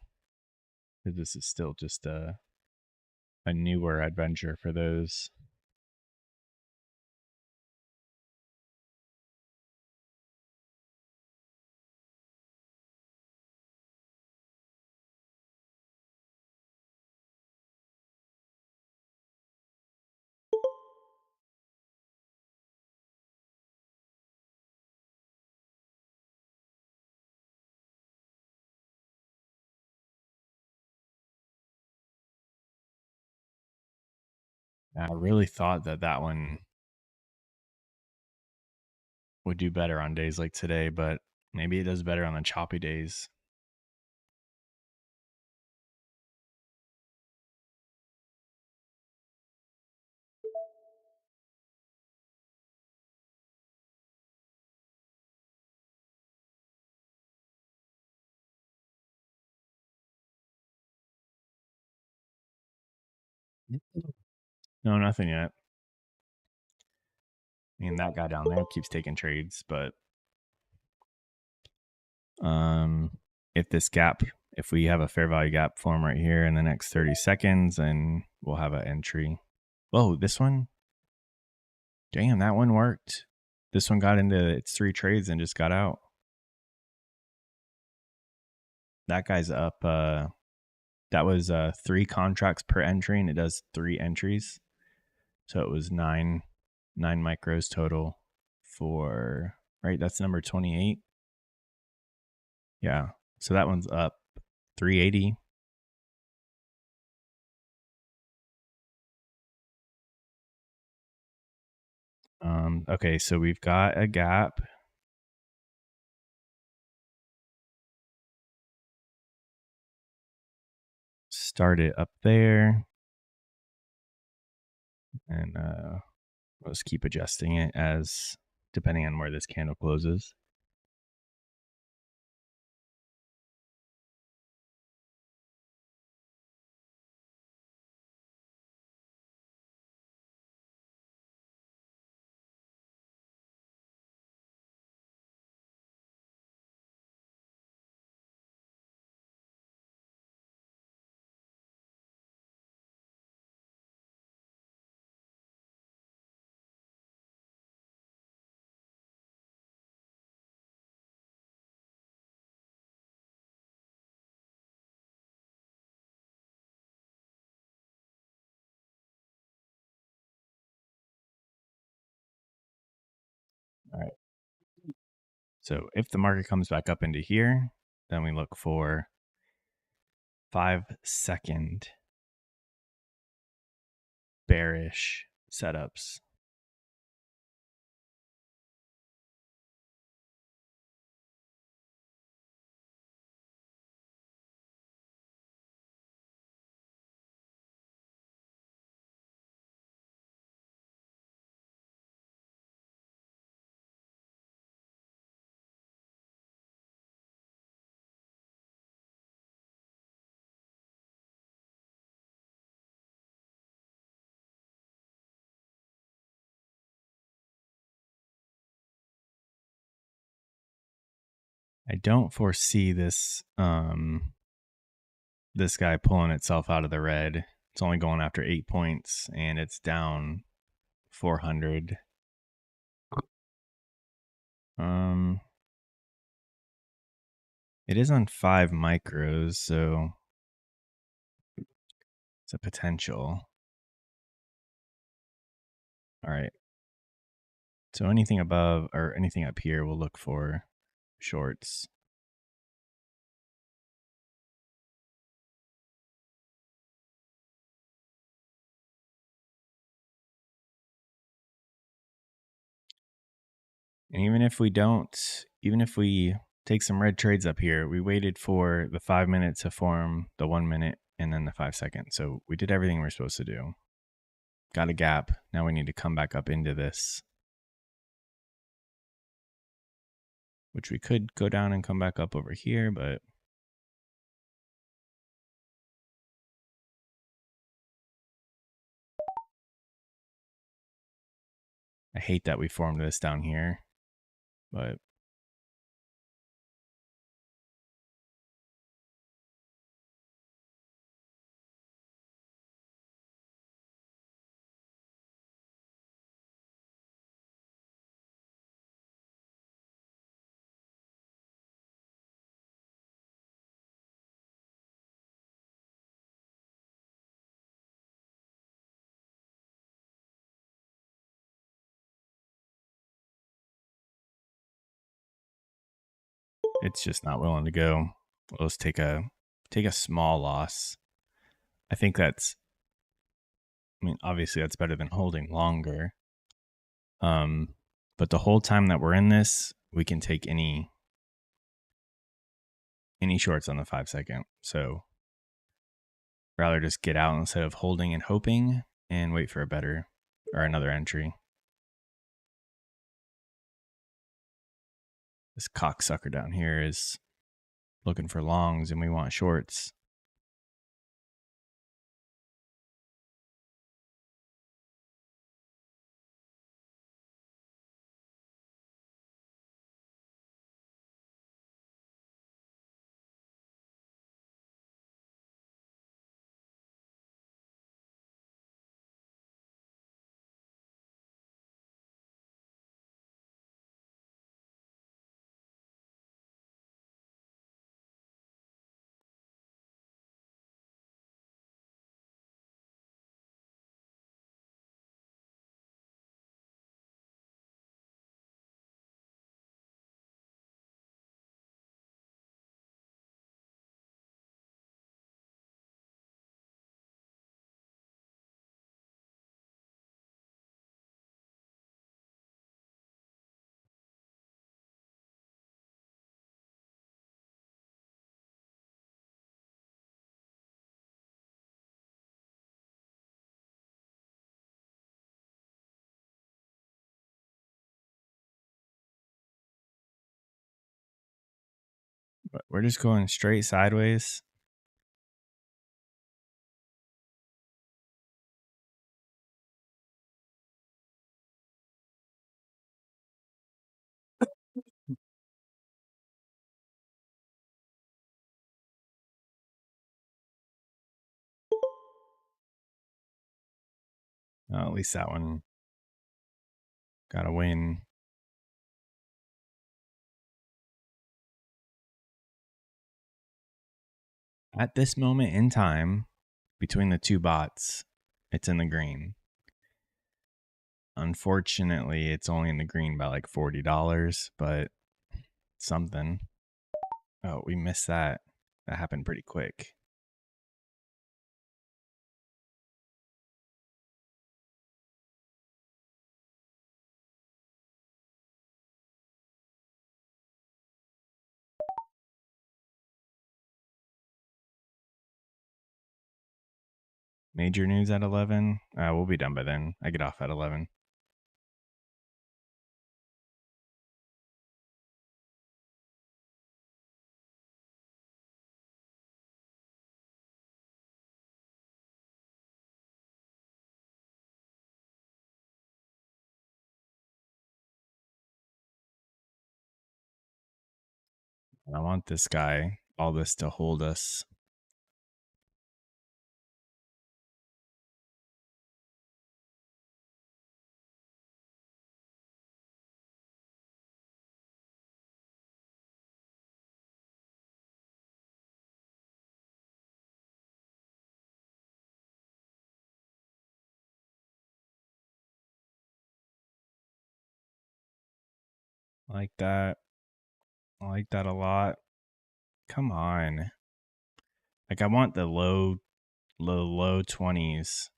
Because this is still just a newer adventure for those. I really thought that one would do better on days like today, but maybe it does better on the choppy days. No, nothing yet. That guy down there keeps taking trades, but if this gap, if we have a fair value gap form right here in the next 30 seconds, then we'll have an entry. Whoa, this one? Damn, that one worked. This one got into its 3 trades and just got out. That guy's up. That was 3 contracts per entry, and it does 3 entries. So it was 9 micros total for, right? That's number 28. Yeah. So that one's up 380. Okay, so we've got a gap. Start it up there. And let's keep adjusting it as depending on where this candle closes. All right. So if the market comes back up into here, then we look for 5-second bearish setups. I don't foresee this this guy pulling itself out of the red. It's only going after 8 points and it's down 400. It is on 5 micros, so It's a potential. All right. So anything above or anything up here, we'll look for shorts. And even if we take some red trades up here, we waited for the 5 minutes to form the 1 minute and then the 5 seconds. So we did everything we're supposed to do. Got a gap. Now we need to come back up into this, which we could go down and come back up over here, but I hate that we formed this down here, but it's just not willing to go. Let's take a small loss. I think obviously that's better than holding longer. But the whole time that we're in this, we can take any shorts on the 5 second. So rather just get out instead of holding and hoping and wait for a better or another entry. This cocksucker down here is looking for longs and we want shorts. But we're just going straight sideways. At least that one got a win. At this moment in time, between the two bots, it's in the green. Unfortunately, it's only in the green by like $40, but something. Oh, we missed that. That happened pretty quick. Major news at 11. We'll be done by then. I get off at 11. I want this guy, all this to hold us. I like that. I like that a lot. Come on. Like I want the low 20s.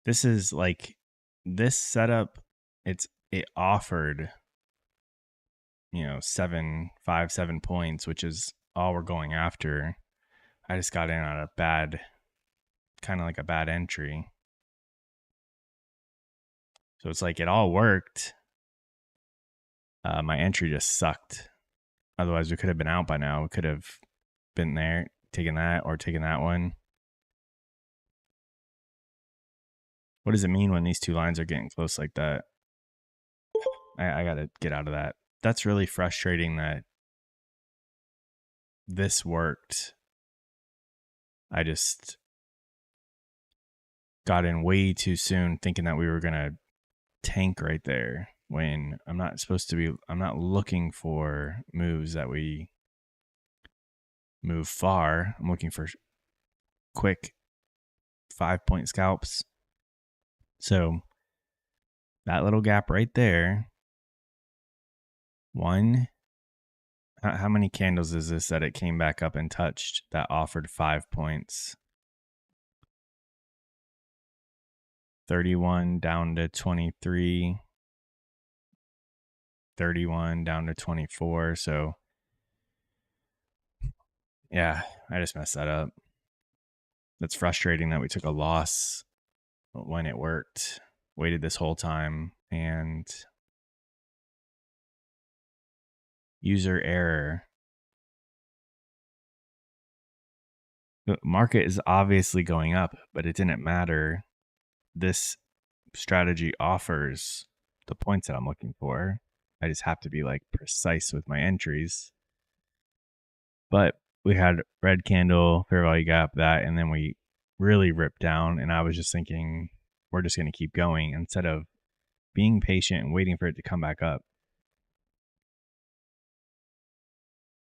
This is like this setup, it offered, 7 points, which is all we're going after. I just got in on a bad, kind of like a bad entry. So it's like it all worked. My entry just sucked. Otherwise, we could have been out by now. We could have been there, taking that or taking that one. What does it mean when these two lines are getting close like that? I got to get out of that. That's really frustrating that this worked. I just got in way too soon thinking that we were going to tank right there when I'm not looking for moves that we move far. I'm looking for quick 5-point scalps. So that little gap right there, one, how many candles is this that it came back up and touched that offered 5 points? 31 down to 23, 31 down to 24. So yeah, I just messed that up. That's frustrating that we took a loss when it worked. Waited this whole time and user error. The market is obviously going up, but it didn't matter. This strategy offers the points that I'm looking for. I just have to be like precise with my entries. But we had red candle, fair value gap, that, and then we really ripped down. And I was just thinking, we're just going to keep going instead of being patient and waiting for it to come back up.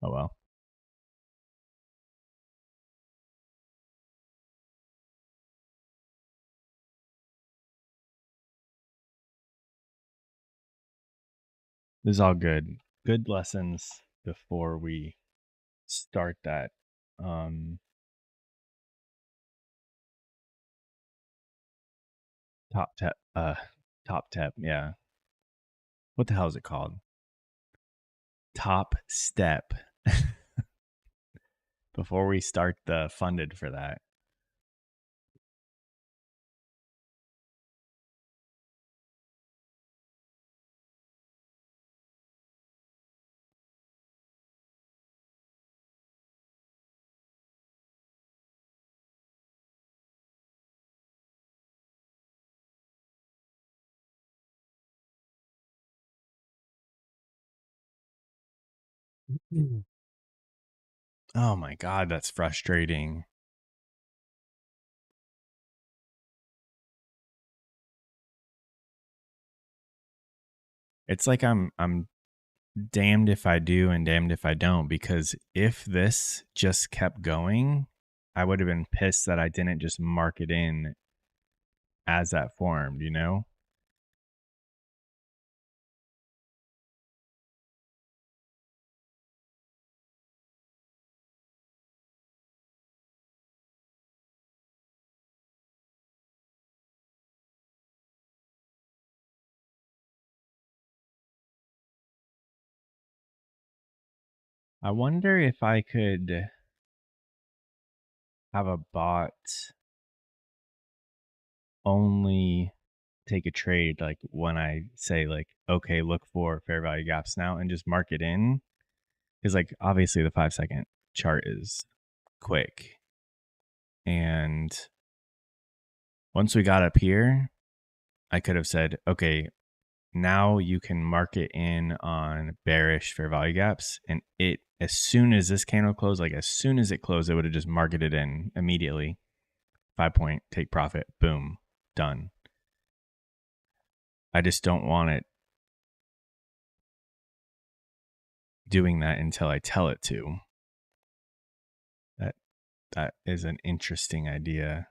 Oh well. This is all good. Good lessons before we start that. Top tip. Top tip. Yeah. What the hell is it called? Top step. Before we start the funded for that. Oh my god, that's frustrating. It's like I'm damned if I do and damned if I don't, because if this just kept going, I would have been pissed that I didn't just mark it in as that formed, you know? I wonder if I could have a bot only take a trade like when I say like, okay, look for fair value gaps now and just mark it in. Because like obviously the 5-second chart is quick. And once we got up here, I could have said, okay, now you can mark it in on bearish fair value gaps. And it, as soon as this candle closed, like as soon as it closed, it would have just marketed it in immediately. 5-point, take profit, boom, done. I just don't want it doing that until I tell it to. That is an interesting idea.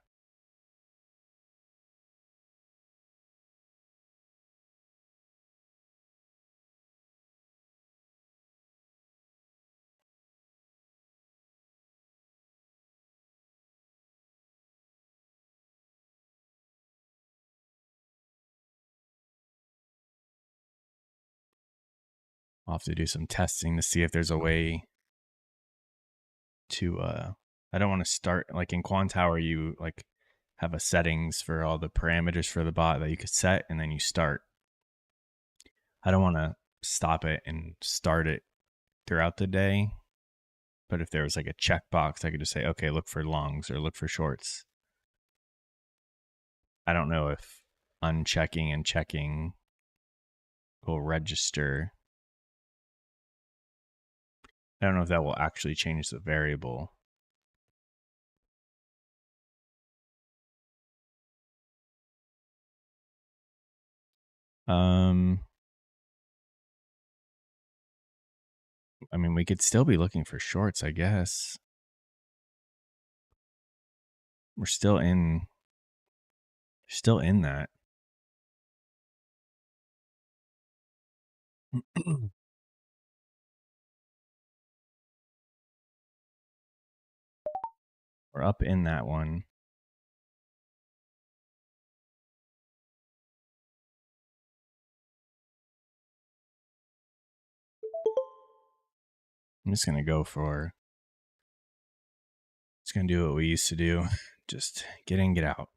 I'll have to do some testing to see if there's a way to I don't want to start like in Quantower you like have a settings for all the parameters for the bot that you could set and then you start. I don't want to stop it and start it throughout the day. But if there was like a checkbox, I could just say, okay, look for longs or look for shorts. I don't know if unchecking and checking will register. I don't know if that will actually change the variable. I mean, we could still be looking for shorts, I guess. We're still in that. We're up in that one. I'm just gonna go for. It's gonna do what we used to do. Just get in, get out.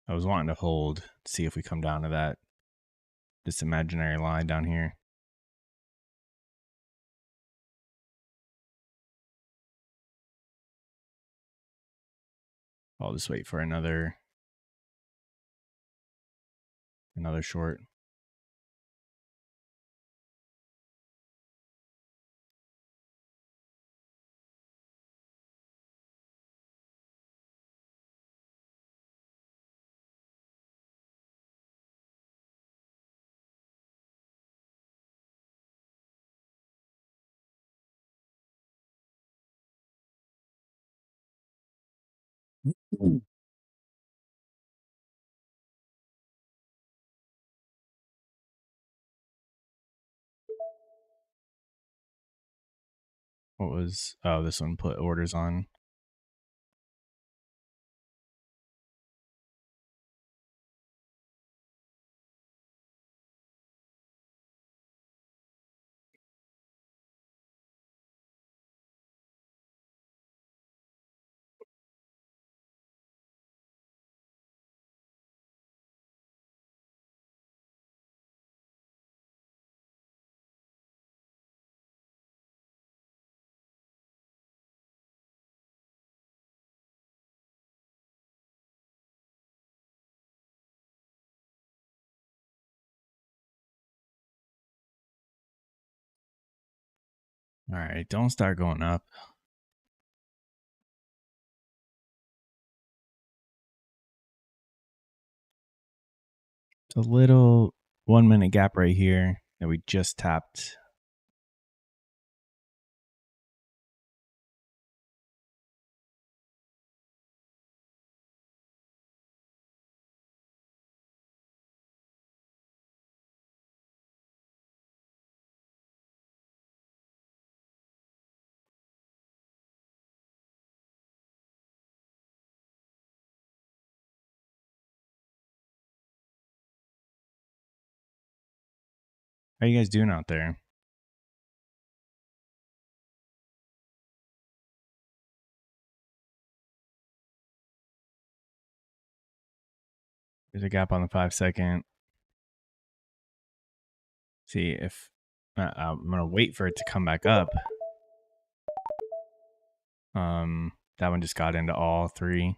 I was wanting to hold, see if we come down to this imaginary line down here. I'll just wait for another short. What was, oh, this one put orders on. All right, don't start going up. It's a little 1 minute gap right here that we just tapped. How you guys doing out there? There's a gap on the 5 second. See if I'm gonna wait for it to come back up. That one just got into all three.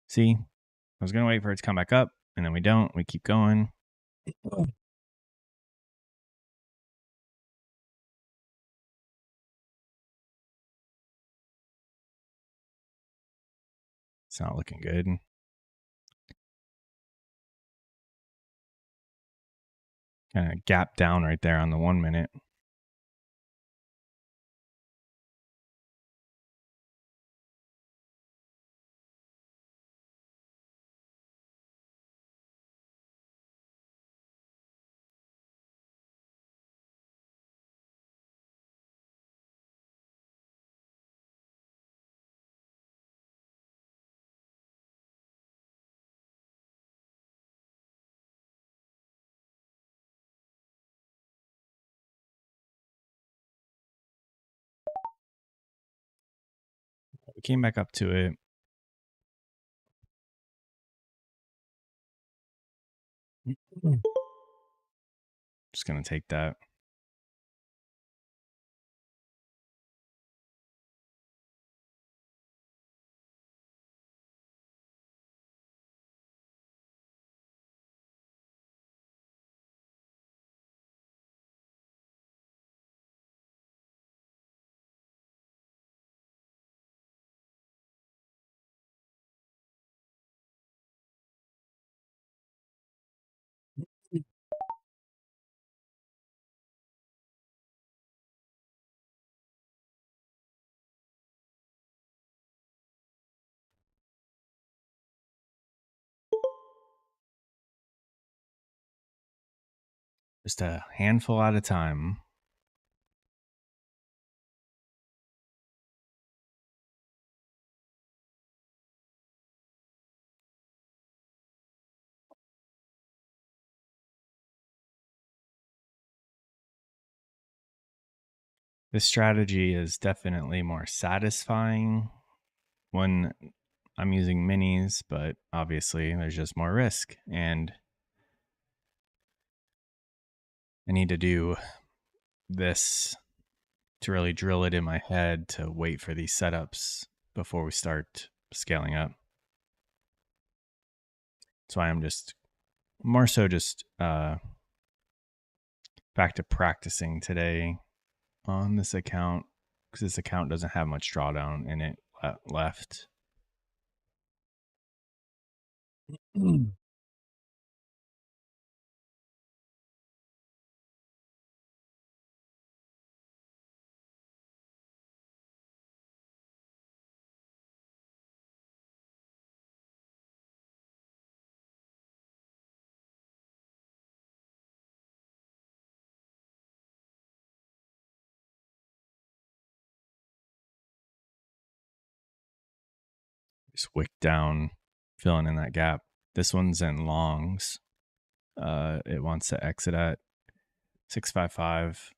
See, I was gonna wait for it to come back up, and then we don't. We keep going. It's not looking good. Kind of gap down right there on the 1 minute. We came back up to it. Just going to take that. Just a handful at a time. This strategy is definitely more satisfying when I'm using minis, but obviously there's just more risk, and I need to do this to really drill it in my head to wait for these setups before we start scaling up. That's why I'm just more so just back to practicing today on this account, because this account doesn't have much drawdown in it left. Just wick down, filling in that gap. This one's in longs. It wants to exit at 655.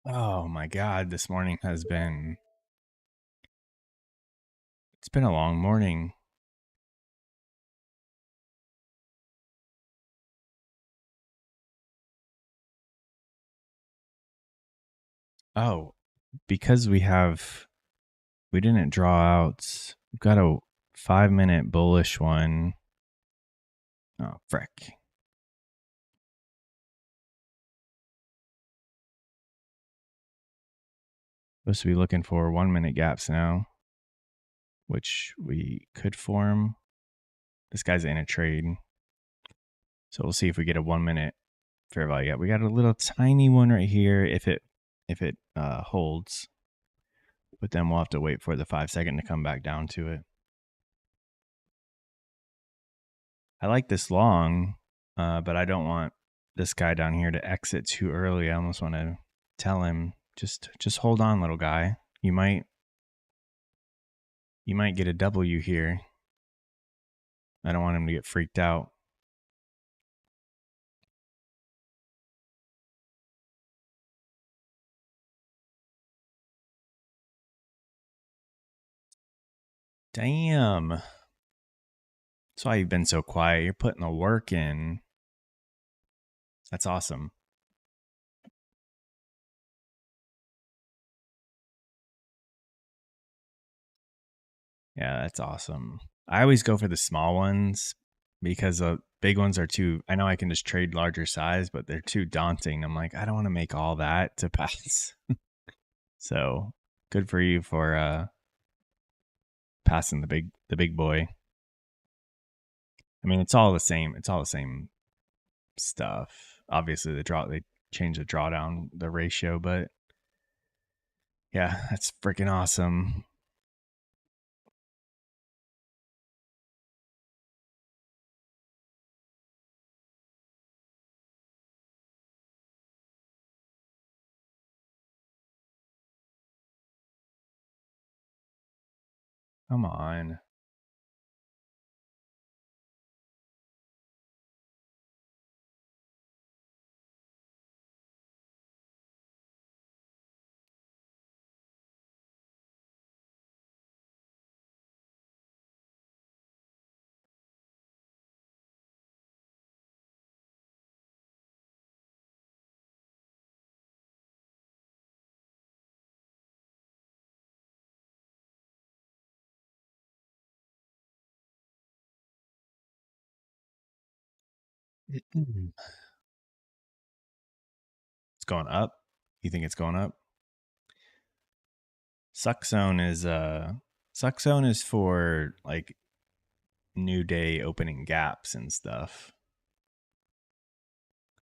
Oh my God, this morning has been, it's been a long morning. Oh, because we didn't draw out, we've got a 5-minute bullish one. Oh, frick. Supposed to be looking for 1-minute gaps now, which we could form. This guy's in a trade. So we'll see if we get a 1-minute fair value. Yeah, we got a little tiny one right here if it holds. But then we'll have to wait for the 5-second to come back down to it. I like this long, but I don't want this guy down here to exit too early. I almost want to tell him, just hold on, little guy. You might get a W here. I don't want him to get freaked out. Damn. That's why you've been so quiet. You're putting the work in. That's awesome. Yeah, that's awesome. I always go for the small ones because the big ones are too, I know I can just trade larger size, but they're too daunting. I'm like, I don't want to make all that to pass. So good for you for passing the big boy. I mean, it's all the same. It's all the same stuff. Obviously, they change the drawdown, the ratio, but yeah, that's freaking awesome. Come on. It's going up. You think it's going up? Suck zone is for like new day opening gaps and stuff.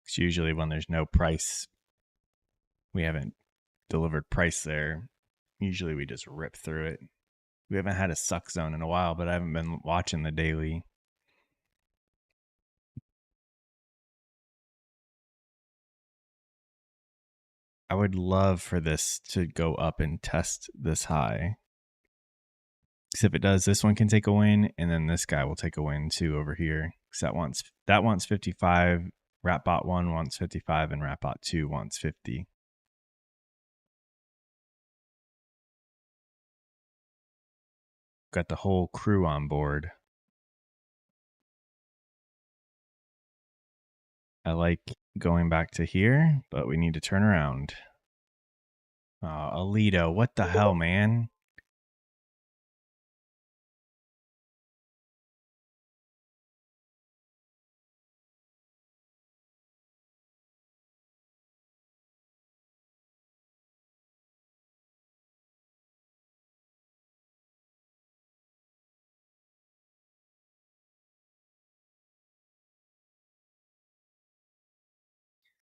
It's usually when there's no price, we haven't delivered price there. Usually we just rip through it. We haven't had a suck zone in a while, but I haven't been watching the daily. I would love for this to go up and test this high. Because if it does, this one can take a win, and then this guy will take a win too over here. Because that wants 55. Ratbot 1 wants 55, and Ratbot 2 wants 50. Got the whole crew on board. I like going back to here, but we need to turn around. Alito, what the hell, man?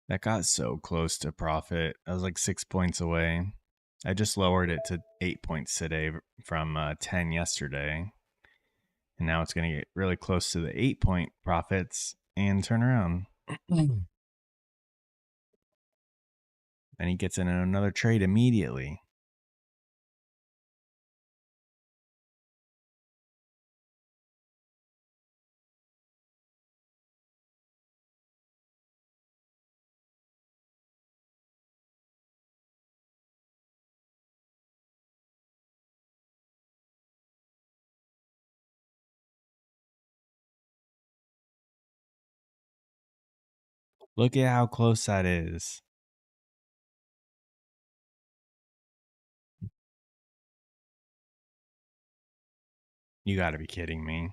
That got so close to profit. I was like 6 points away. I just lowered it to 8 points today from 10 yesterday. And now it's going to get really close to the 8 point profits and turn around. And he gets in another trade immediately. Look at how close that is. You got to be kidding me.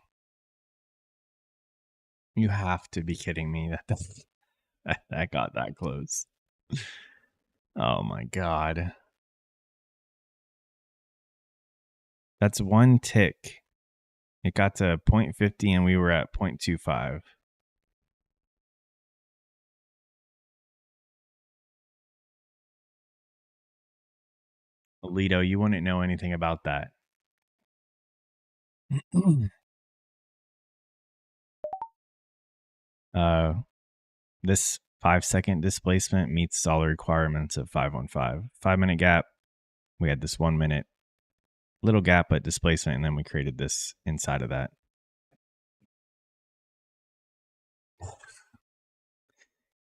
You have to be kidding me that got that close. Oh my God. That's one tick. It got to 0.50 and we were at 0.25. Alito, you wouldn't know anything about that. This 5-second displacement meets all the requirements of 515. 5-minute gap. We had this 1 minute little gap at displacement, and then we created this inside of that.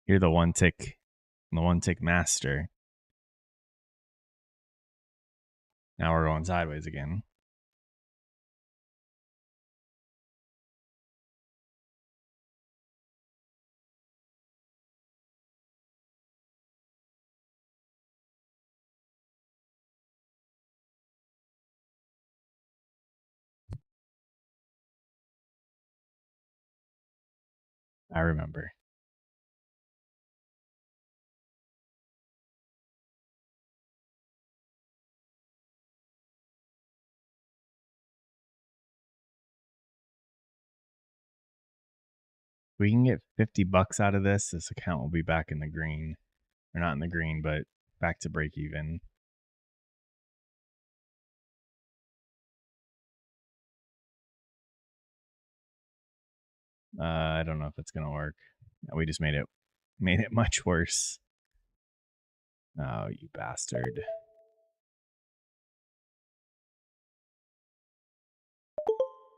You're the one tick master. Now we're going sideways again. I remember. We can get $50 out of this. This account will be back in the green. Or not in the green, but back to break even. I don't know if it's gonna work. We just made it much worse. Oh, you bastard.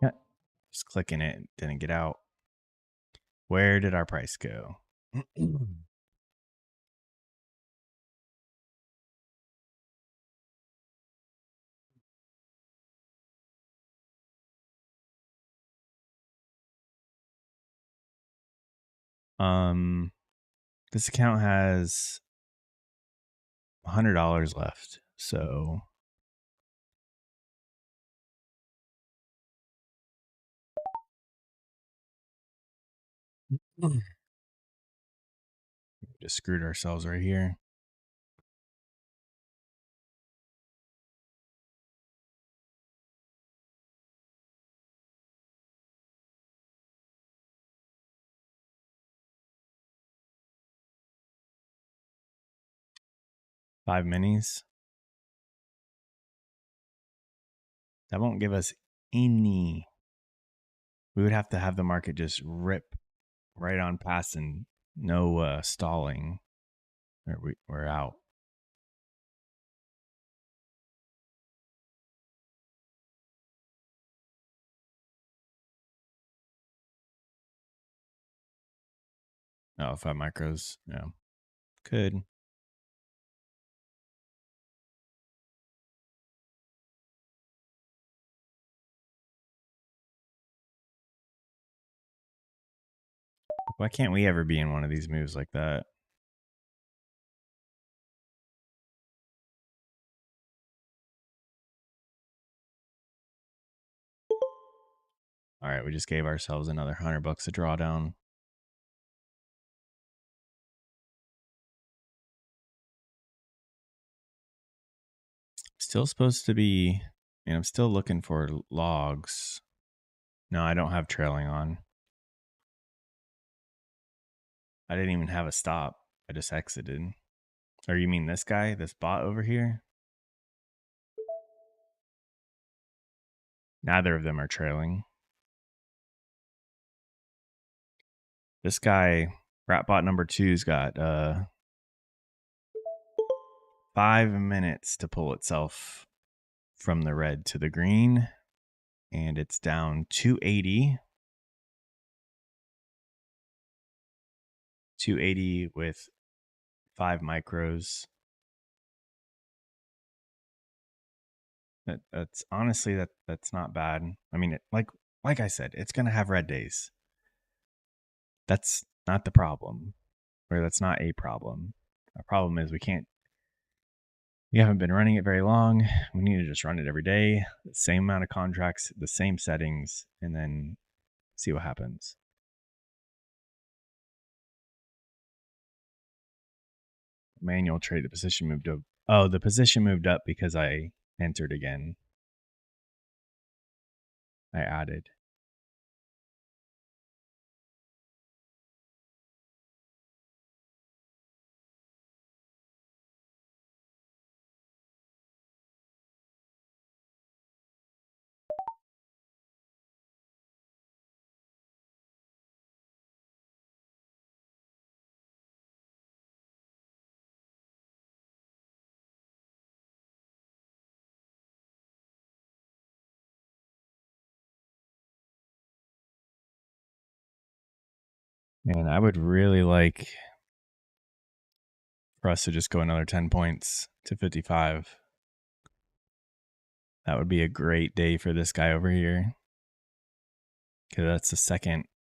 Yeah, just clicking it, didn't get out. Where did our price go? This account has $100 left, so Just screwed ourselves right here. Five minis. That won't give us any. We would have to have the market just rip right on past and no stalling. We're out. Oh, 5 micros. Yeah. Could. Why can't we ever be in one of these moves like that? All right, we just gave ourselves another $100 to draw down. Still supposed to be, I'm still looking for logs. No, I don't have trailing on. I didn't even have a stop. I just exited. Or you mean this guy, this bot over here? Neither of them are trailing. This guy, Ratbot number 2's got 5 minutes to pull itself from the red to the green. And it's down 280. 280 with 5 micros. That's honestly that's not bad. I mean, like I said, it's gonna have red days. That's not the problem, or that's not a problem. Our problem is we haven't been running it very long. We need to just run it every day, the same amount of contracts, the same settings, and then see what happens. Manual trade, the position moved up. Oh, the position moved up because I entered again. I added. And I would really like for us to just go another 10 points to 55. That would be a great day for this guy over here. Because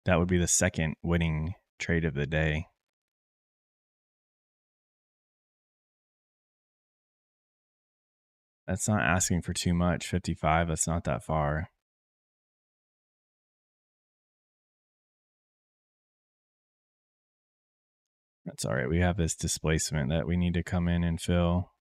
that would be the second winning trade of the day. That's not asking for too much. 55, that's not that far. That's all right. We have this displacement that we need to come in and fill.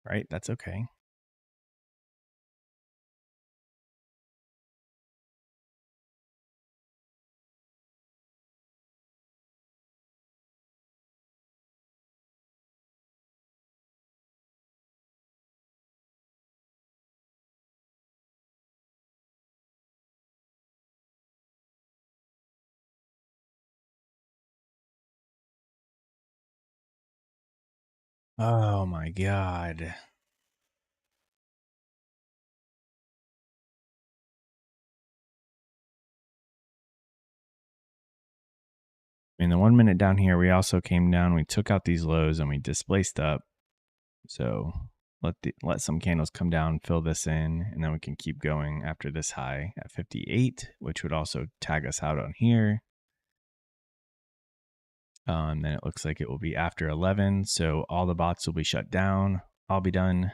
Right? That's okay. Oh my God. In the 1 minute down here, we also came down, we took out these lows and we displaced up. So let some candles come down, fill this in, and then we can keep going after this high at 58, which would also tag us out on here. Then it looks like it will be after 11, so all the bots will be shut down. I'll be done.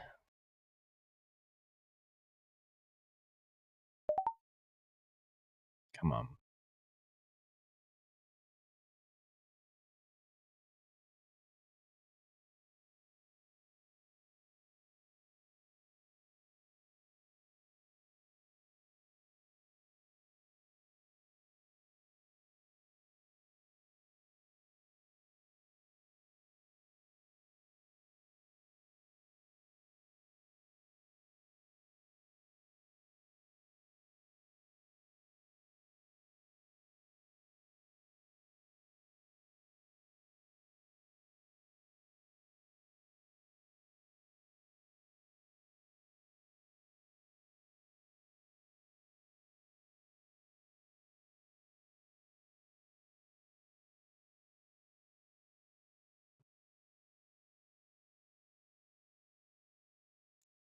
Come on.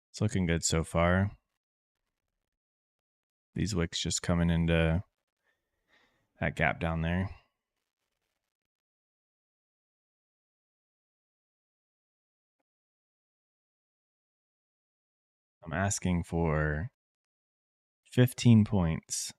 It's looking good so far. These wicks just coming into that gap down there. I'm asking for 15 points.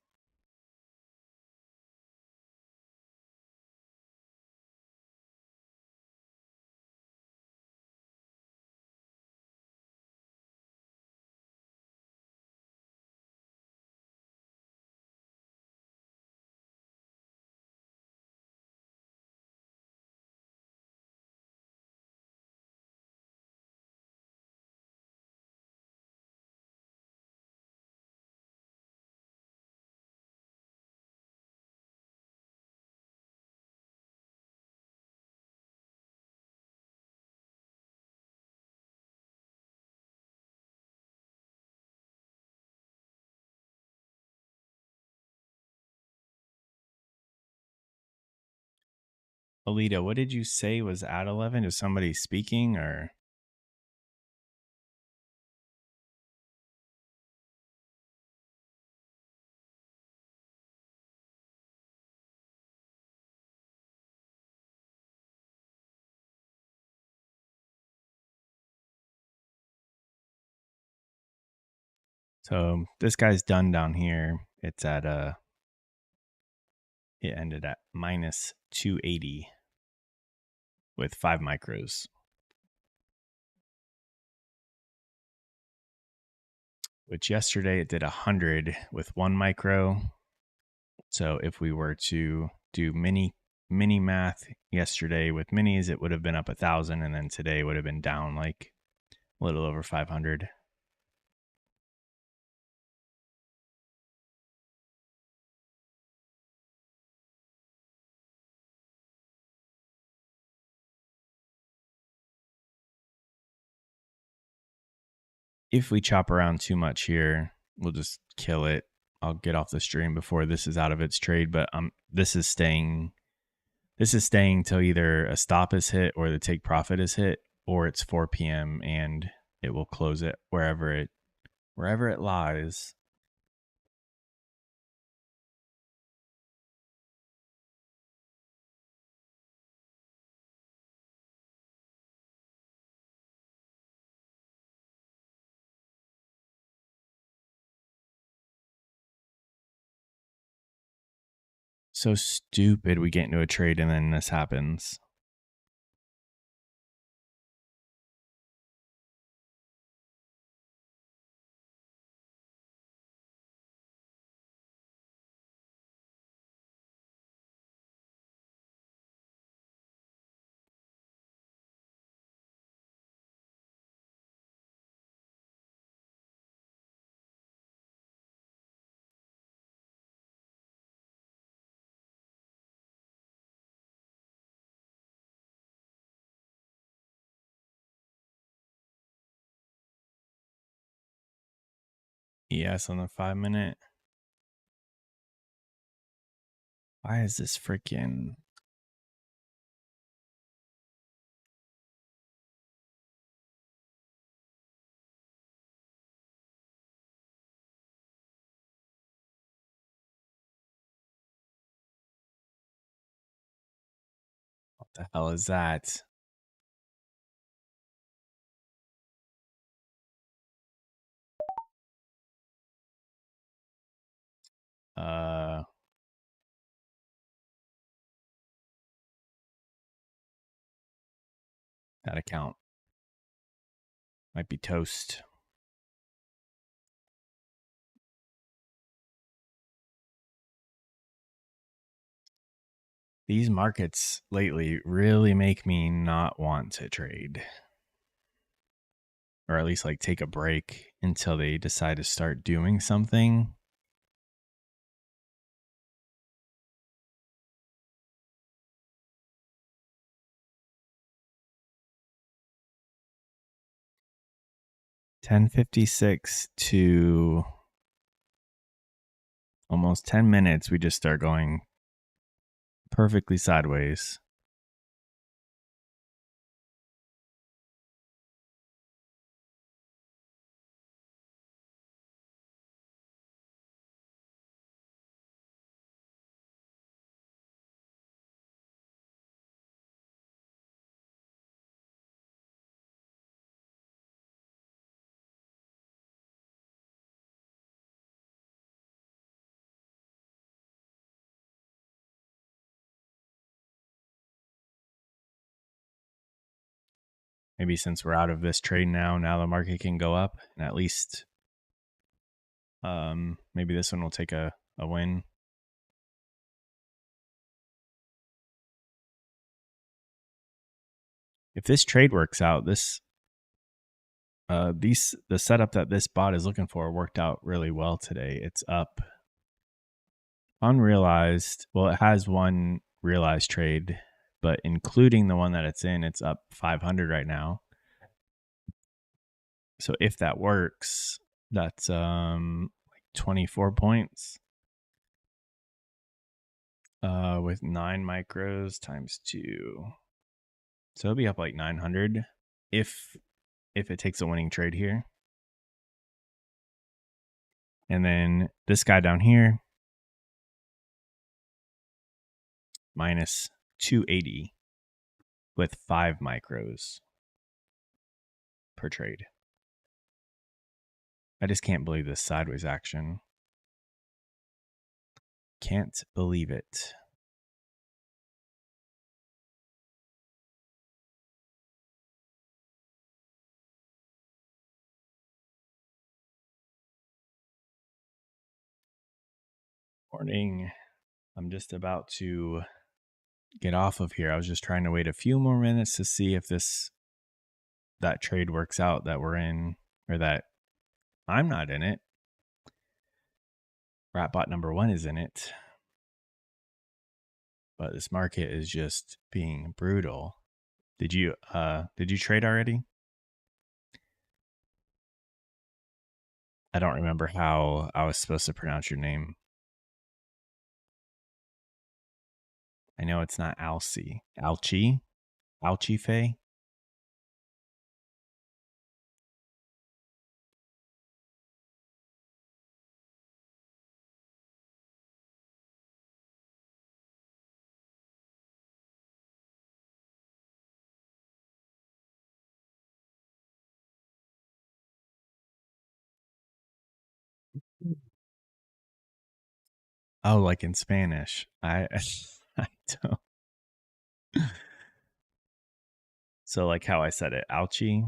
Alita, what did you say was at 11? Is somebody speaking or? So this guy's done down here. It's at it ended at minus 280 with 5 micros. Which yesterday it did 100 with 1 micro. So if we were to do mini math yesterday with minis, it would have been up 1,000, and then today would have been down like a little over 500. If we chop around too much here, we'll just kill it. I'll get off the stream before this is out of its trade, but this is staying till either a stop is hit or the take profit is hit, or it's 4 p.m. and it will close it wherever it lies. So stupid we get into a trade and then this happens. Yes, on the 5-minute. Why is this freaking... The hell is that? That account might be toast. These markets lately really make me not want to trade. Or at least like take a break until they decide to start doing something. $10.56 to almost 10 minutes. We just start going perfectly sideways. Maybe since we're out of this trade now the market can go up, and at least maybe this one will take a win. If this trade works out, the setup that this bot is looking for worked out really well today. It's up unrealized. Well, it has one realized trade, but including the one that it's in, it's up 500 right now. So if that works, that's like 24 points with 9 micros times 2. So it'll be up like 900 if it takes a winning trade here. And then this guy down here minus 280 with 5 micros per trade. I just can't believe this sideways action. Can't believe it. Morning. I'm just about to get off of here. I was just trying to wait a few more minutes to see if that trade works out that we're in, or that I'm not in it. Ratbot number 1 is in it. But this market is just being brutal. Did you trade already? I don't remember how I was supposed to pronounce your name. I know it's not Alcy. Alchi? Alchi Fei? Oh, like in Spanish. I don't. So like how I said it, Alchi.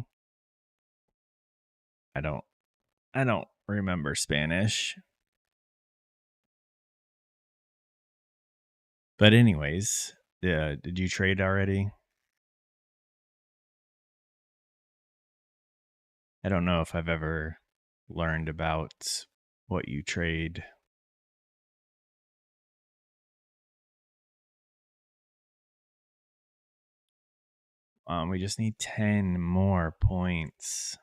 I don't remember Spanish. But anyways, yeah, did you trade already? I don't know if I've ever learned about what you trade. We just need 10 more points.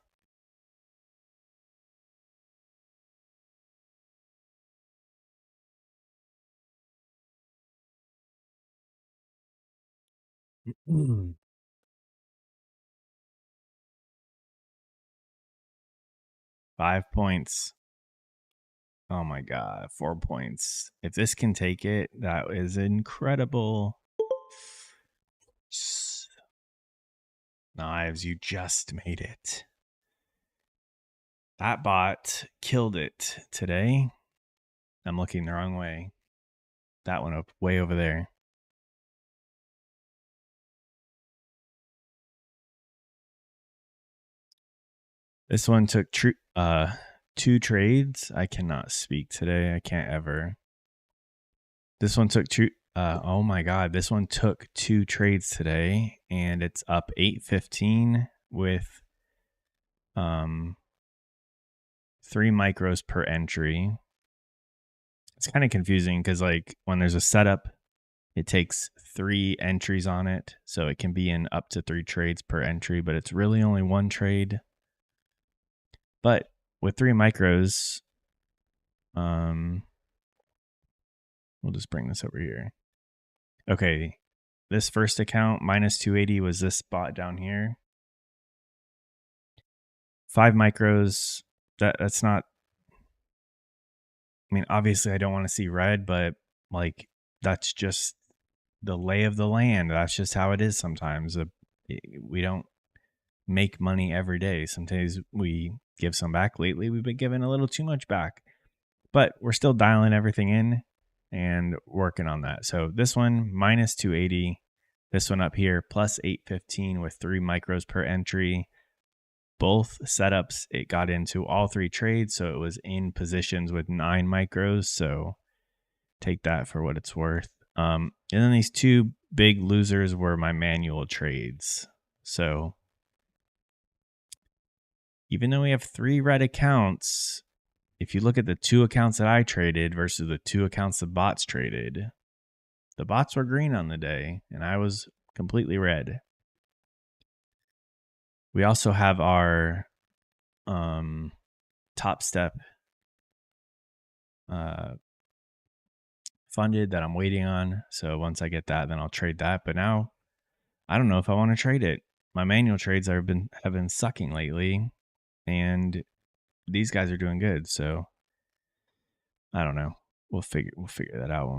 Mm. 5 points. Oh my God, 4 points. If this can take it, that is incredible. Knives, you just made it. That bot killed it today. I'm looking the wrong way. That one up way over there. This one took 2 trades. I cannot speak today. I can't ever. This one took oh my god, this one took 2 trades today, and it's up 8.15 with 3 micros per entry. It's kind of confusing because like when there's a setup, it takes 3 entries on it, so it can be in up to 3 trades per entry, but it's really only 1 trade. But with 3 micros, we'll just bring this over here. Okay, this first account, minus 280, was this spot down here. 5 micros, that's not... I mean, obviously I don't want to see red, but like that's just the lay of the land. That's just how it is sometimes. We don't make money every day. Sometimes we give some back. Lately, we've been giving a little too much back. But we're still dialing everything in and working on that. So this one, minus 280. This one up here, plus 815 with 3 micros per entry. Both setups, it got into all 3 trades. So it was in positions with 9 micros. So take that for what it's worth. And then these 2 big losers were my manual trades. So even though we have 3 red accounts, if you look at the 2 accounts that I traded versus the 2 accounts the bots traded, the bots were green on the day and I was completely red. We also have our TopStep funded that I'm waiting on. So once I get that, then I'll trade that. But now I don't know if I want to trade it. My manual trades have been sucking lately, and these guys are doing good. So I don't know. We'll figure that out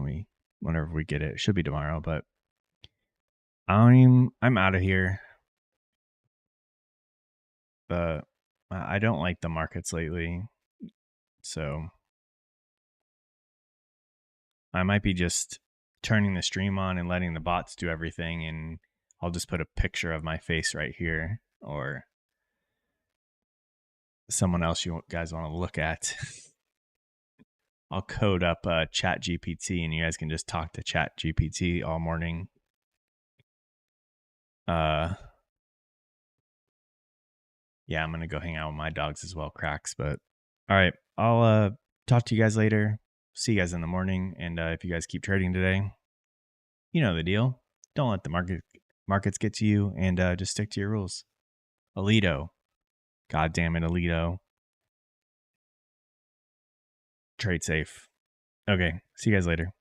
whenever we get it. It should be tomorrow, but I'm out of here. But I don't like the markets lately, so I might be just turning the stream on and letting the bots do everything, and I'll just put a picture of my face right here, or someone else you guys want to look at. I'll code up Chat GPT, and you guys can just talk to Chat GPT all morning. Yeah, I'm gonna go hang out with my dogs as well, Cracks. But all right, I'll talk to you guys later. See you guys in the morning, and if you guys keep trading today, you know the deal. Don't let the markets get to you, and just stick to your rules. Alito, God damn it, Alito. Trade safe. Okay, see you guys later.